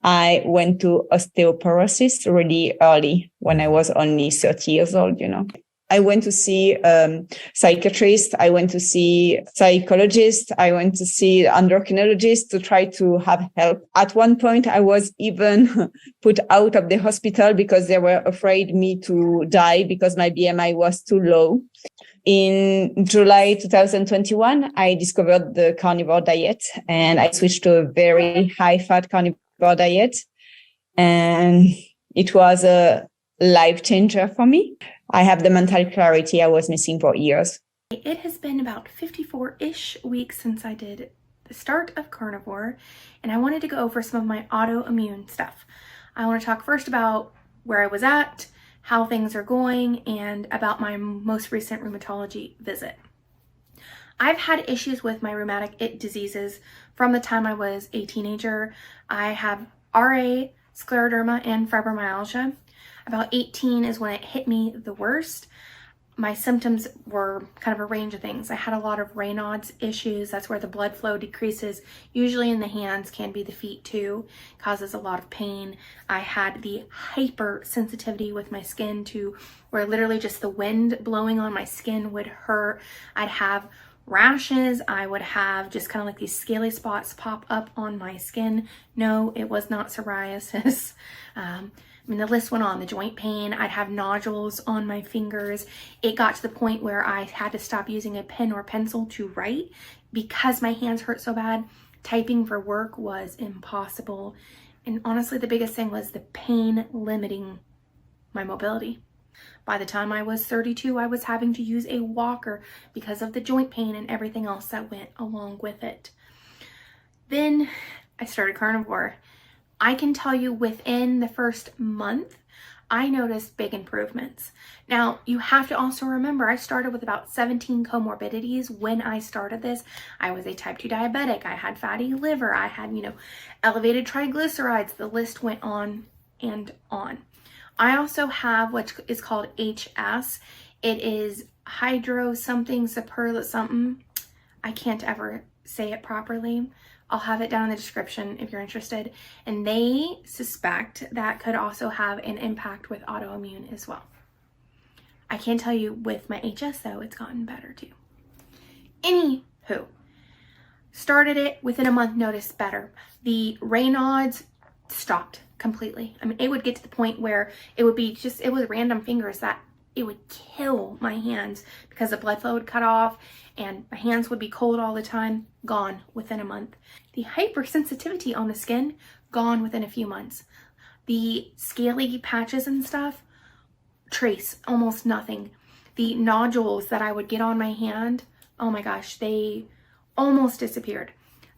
I went to osteoporosis really early when I was only 30 years old, I went to see psychiatrist, I went to see psychologist, I went to see endocrinologist to try to have help. At one point, I was even put out of the hospital because they were afraid me to die because my BMI was too low. In July 2021, I discovered the carnivore diet and I switched to a very high-fat carnivore diet. And it was a life changer for me. I have the mental clarity I was missing for years. It has been about 54-ish weeks since I did the start of carnivore, and I wanted to go over some of my autoimmune stuff. I want to talk first about where I was at, how things are going, and about my most recent rheumatology visit. I've had issues with my rheumatic diseases from the time I was a teenager. I have RA, scleroderma, and fibromyalgia. About 18 is when it hit me the worst. My symptoms were kind of a range of things. I had a lot of Raynaud's issues. That's where the blood flow decreases, usually in the hands, can be the feet too, causes a lot of pain. I had the hypersensitivity with my skin to where literally just the wind blowing on my skin would hurt. I'd have rashes. I would have just kind of like these scaly spots pop up on my skin. No, it was not psoriasis. I mean, the list went on. The joint pain, I'd have nodules on my fingers. It got to the point where I had to stop using a pen or pencil to write because my hands hurt so bad. Typing for work was impossible. And honestly, the biggest thing was the pain limiting my mobility. By the time I was 32, I was having to use a walker because of the joint pain and everything else that went along with it. Then I started carnivore. I can tell you within the first month, I noticed big improvements. Now, you have to also remember, I started with about 17 comorbidities when I started this. I was a type 2 diabetic. I had fatty liver. I had, elevated triglycerides. The list went on and on. I also have what is called HS. It is hydro something, superla something. I can't ever say it properly. I'll have it down in the description if you're interested. And they suspect that could also have an impact with autoimmune as well. I can tell you with my HS though, it's gotten better too. Anywho, started it within a month, noticed better. The Raynaud's stopped completely. I mean, it would get to the point where it would be just, it was random fingers that it would kill my hands because the blood flow would cut off and my hands would be cold all the time. Gone within a month. The hypersensitivity on the skin, gone within a few months. The scaly patches and stuff, trace, almost nothing. The nodules that I would get on my hand, oh my gosh, they almost disappeared.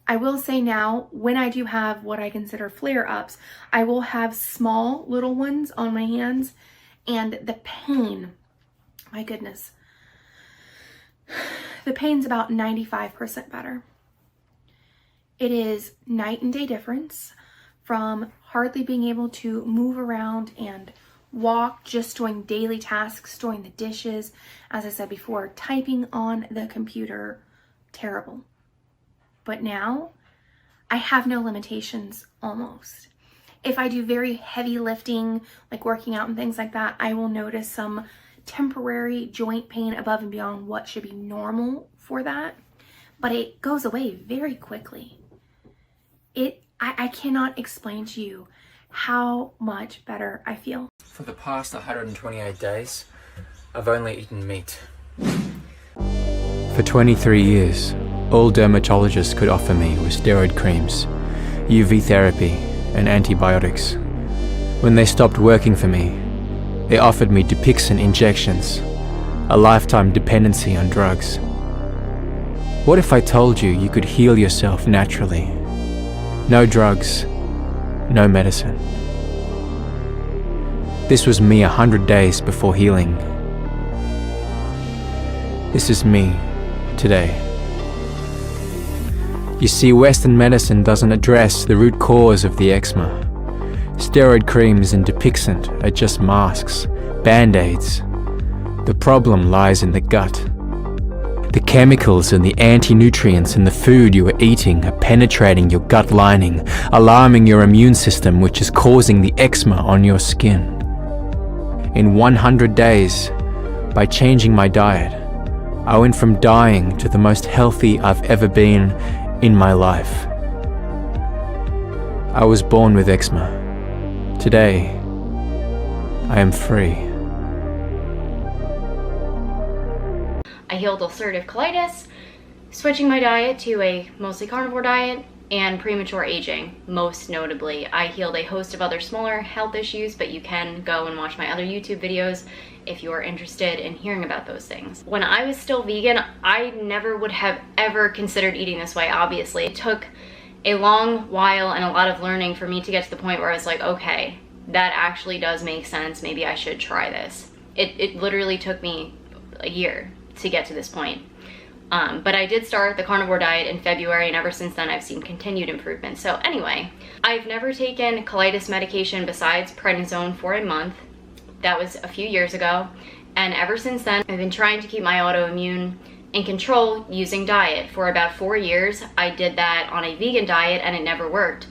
I will say now, when I do have what I consider flare-ups, I will have small little ones on my hands, and the pain, my goodness, the pain's about 95% better. It is night and day difference from hardly being able to move around and walk, just doing daily tasks, doing the dishes. As I said before, typing on the computer, terrible. But now I have no limitations almost. If I do very heavy lifting, like working out and things like that, I will notice some temporary joint pain above and beyond what should be normal for that. But it goes away very quickly. I cannot explain to you how much better I feel. For the past 128 days, I've only eaten meat. For 23 years, all dermatologists could offer me were steroid creams, UV therapy, and antibiotics. When they stopped working for me, they offered me Dupixent injections, a lifetime dependency on drugs. What if I told you you could heal yourself naturally? No drugs, no medicine. This was me 100 days before healing. This is me today. You see, Western medicine doesn't address the root cause of the eczema. Steroid creams and Dupixent are just masks, band-aids. The problem lies in the gut. The chemicals and the anti-nutrients in the food you are eating are penetrating your gut lining, alarming your immune system, which is causing the eczema on your skin. In 100 days, by changing my diet. I went from dying to the most healthy I've ever been in my life. I was born with eczema. Today, I am free. I healed ulcerative colitis, switching my diet to a mostly carnivore diet, and premature aging, most notably. I healed a host of other smaller health issues, but you can go and watch my other YouTube videos if you are interested in hearing about those things. When I was still vegan, I never would have ever considered eating this way, obviously. It took a long while and a lot of learning for me to get to the point where I was like, okay, that actually does make sense. Maybe I should try this. It literally took me a year to get to this point. But I did start the carnivore diet in February, and ever since then I've seen continued improvement. So anyway, I've never taken colitis medication besides prednisone for a month. That was a few years ago. And ever since then, I've been trying to keep my autoimmune in control using diet. For about 4 years, I did that on a vegan diet and it never worked.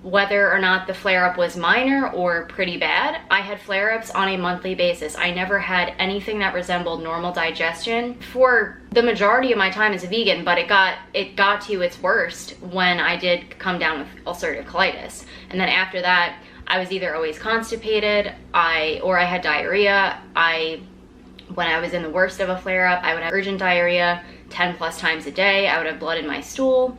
Whether or not the flare-up was minor or pretty bad, I had flare-ups on a monthly basis. I never had anything that resembled normal digestion for the majority of my time as a vegan, but it got to its worst when I did come down with ulcerative colitis. And then after that, I was either always constipated, or I had diarrhea. When I was in the worst of a flare-up, I would have urgent diarrhea 10 plus times a day. I would have blood in my stool.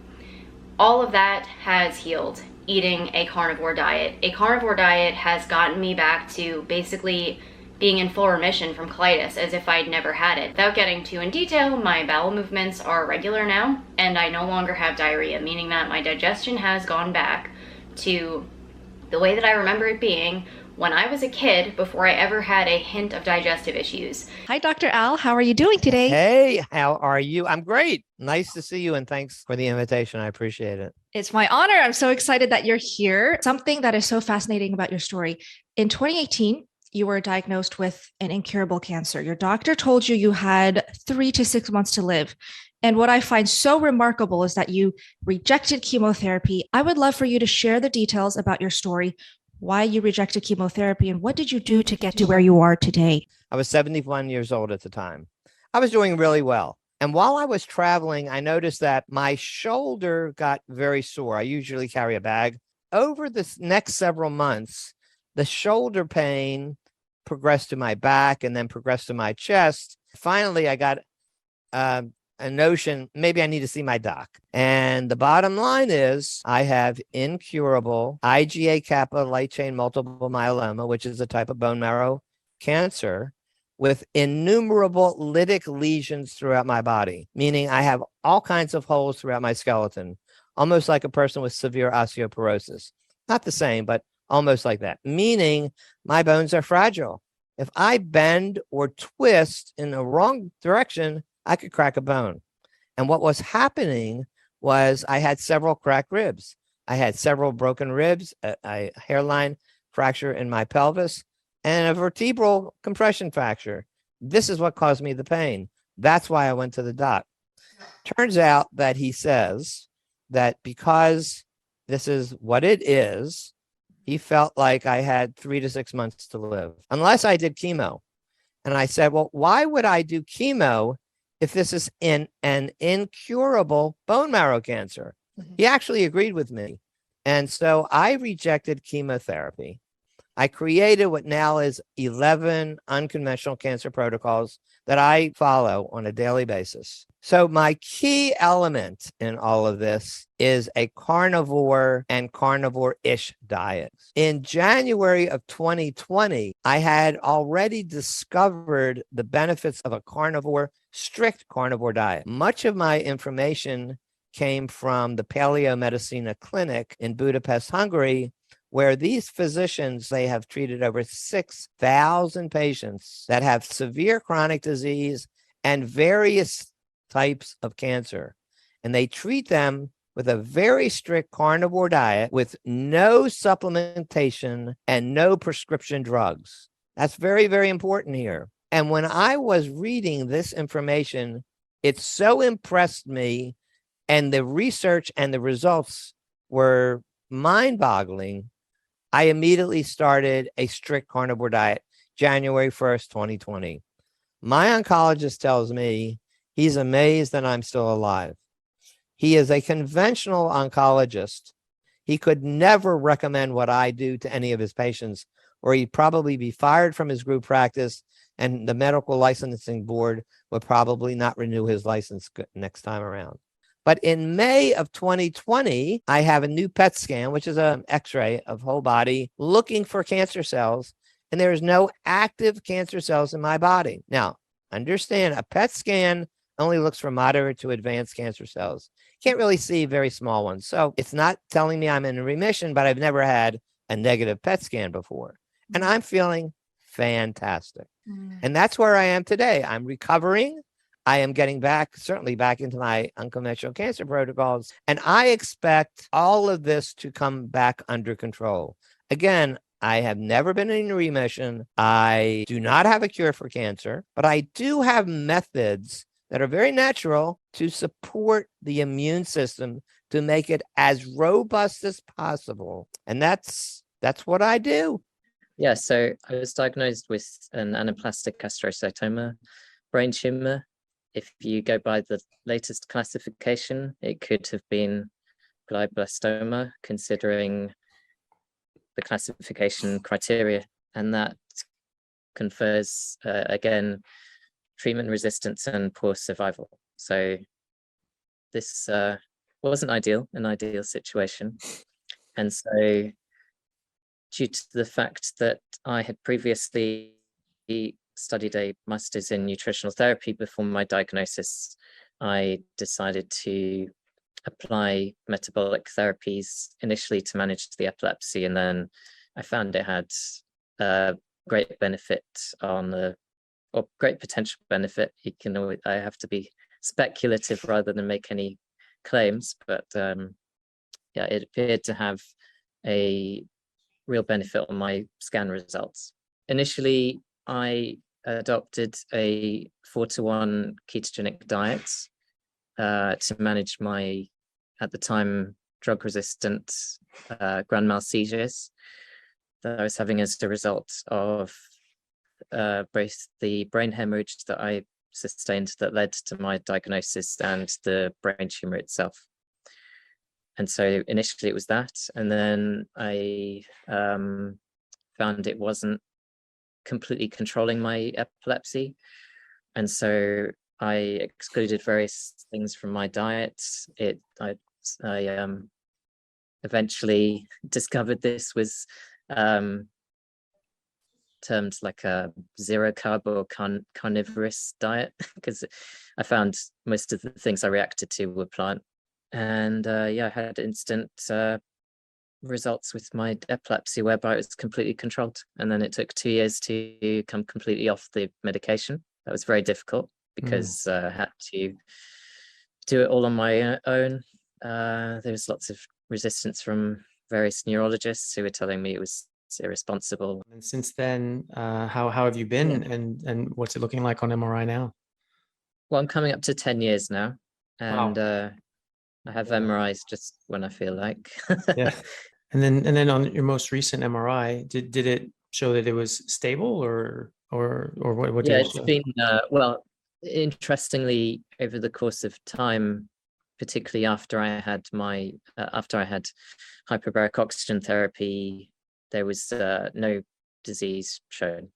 All of that has healed eating a carnivore diet. A carnivore diet has gotten me back to basically being in full remission from colitis, as if I'd never had it. Without getting too in detail, my bowel movements are regular now, and I no longer have diarrhea, meaning that my digestion has gone back to the way that I remember it being when I was a kid, before I ever had a hint of digestive issues. Hi, Dr. Al. How are you doing today? Hey, how are you? I'm great. Nice to see you, and thanks for the invitation. I appreciate it. It's my honor. I'm so excited that you're here. Something that is so fascinating about your story. In 2018, you were diagnosed with an incurable cancer. Your doctor told you you had 3 to 6 months to live. And what I find so remarkable is that you rejected chemotherapy. I would love for you to share the details about your story, why you rejected chemotherapy, and what did you do to get to where you are today? I was 71 years old at the time. I was doing really well. And while I was traveling, I noticed that my shoulder got very sore. I usually carry a bag. Over the next several months, the shoulder pain progressed to my back and then progressed to my chest. Finally, I got a notion, maybe I need to see my doc. And the bottom line is I have incurable IgA kappa light chain multiple myeloma, which is a type of bone marrow cancer, with innumerable lytic lesions throughout my body, meaning I have all kinds of holes throughout my skeleton, almost like a person with severe osteoporosis. Not the same, but almost like that, meaning my bones are fragile. If I bend or twist in the wrong direction, I could crack a bone. And what was happening was I had several cracked ribs. I had several broken ribs, a hairline fracture in my pelvis, and a vertebral compression fracture. This is what caused me the pain. That's why I went to the doc. Turns out that he says that because this is what it is, he felt like I had 3 to 6 months to live, unless I did chemo. And I said, well, why would I do chemo if this is an incurable bone marrow cancer? He actually agreed with me. And so I rejected chemotherapy. I created what now is 11 unconventional cancer protocols that I follow on a daily basis. So my key element in all of this is a carnivore and carnivore-ish diet. In January of 2020, I had already discovered the benefits of a strict carnivore diet. Much of my information came from the Paleomedicina Clinic in Budapest, Hungary, where these physicians, they have treated over 6,000 patients that have severe chronic disease and various types of cancer. And they treat them with a very strict carnivore diet with no supplementation and no prescription drugs. That's very, very important here. And when I was reading this information, it so impressed me, and the research and the results were mind-boggling. I immediately started a strict carnivore diet, January 1st, 2020. My oncologist tells me he's amazed that I'm still alive. He is a conventional oncologist. He could never recommend what I do to any of his patients, or he'd probably be fired from his group practice, and the medical licensing board would probably not renew his license next time around. But in May of 2020, I have a new PET scan, which is an X-ray of whole body looking for cancer cells, and there is no active cancer cells in my body. Now, understand, a PET scan only looks for moderate to advanced cancer cells. Can't really see very small ones. So it's not telling me I'm in remission, but I've never had a negative PET scan before. And I'm feeling fantastic. And that's where I am today. I'm recovering. I am getting back, certainly back into my unconventional cancer protocols. And I expect all of this to come back under control. Again, I have never been in remission. I do not have a cure for cancer, but I do have methods that are very natural to support the immune system to make it as robust as possible. And that's what I do. Yeah, so I was diagnosed with an anaplastic astrocytoma brain tumor. If you go by the latest classification, it could have been glioblastoma, considering the classification criteria, and that confers, again, treatment resistance and poor survival. So this wasn't an ideal situation. And so due to the fact that I had previously studied a master's in nutritional therapy before my diagnosis, I decided to apply metabolic therapies initially to manage the epilepsy, and then I found it had great benefit or great potential benefit. I have to be speculative rather than make any claims, but yeah, it appeared to have a real benefit on my scan results. Initially, I adopted a 4-to-1 ketogenic diet to manage my, at the time, drug-resistant grand mal seizures that I was having as a result of both the brain hemorrhage that I sustained that led to my diagnosis and the brain tumor itself. And so initially it was that, and then I found it wasn't completely controlling my epilepsy. And so I excluded various things from my diet. I eventually discovered this was termed like a zero carb or carnivorous diet, because I found most of the things I reacted to were plant. And yeah, I had instant results with my epilepsy whereby it was completely controlled. And then it took 2 years to come completely off the medication. That was very difficult because I had to do it all on my own. There was lots of resistance from various neurologists who were telling me it was irresponsible. And since then, how have you been, and what's it looking like on MRI now? Well, I'm coming up to 10 years now, and Wow. I have MRIs just when I feel like. Yeah. And then on your most recent MRI, did it show that it was stable, or what did Yeah, it it's show? been well, interestingly, over the course of time, particularly after I had my hyperbaric oxygen therapy, there was no disease shown.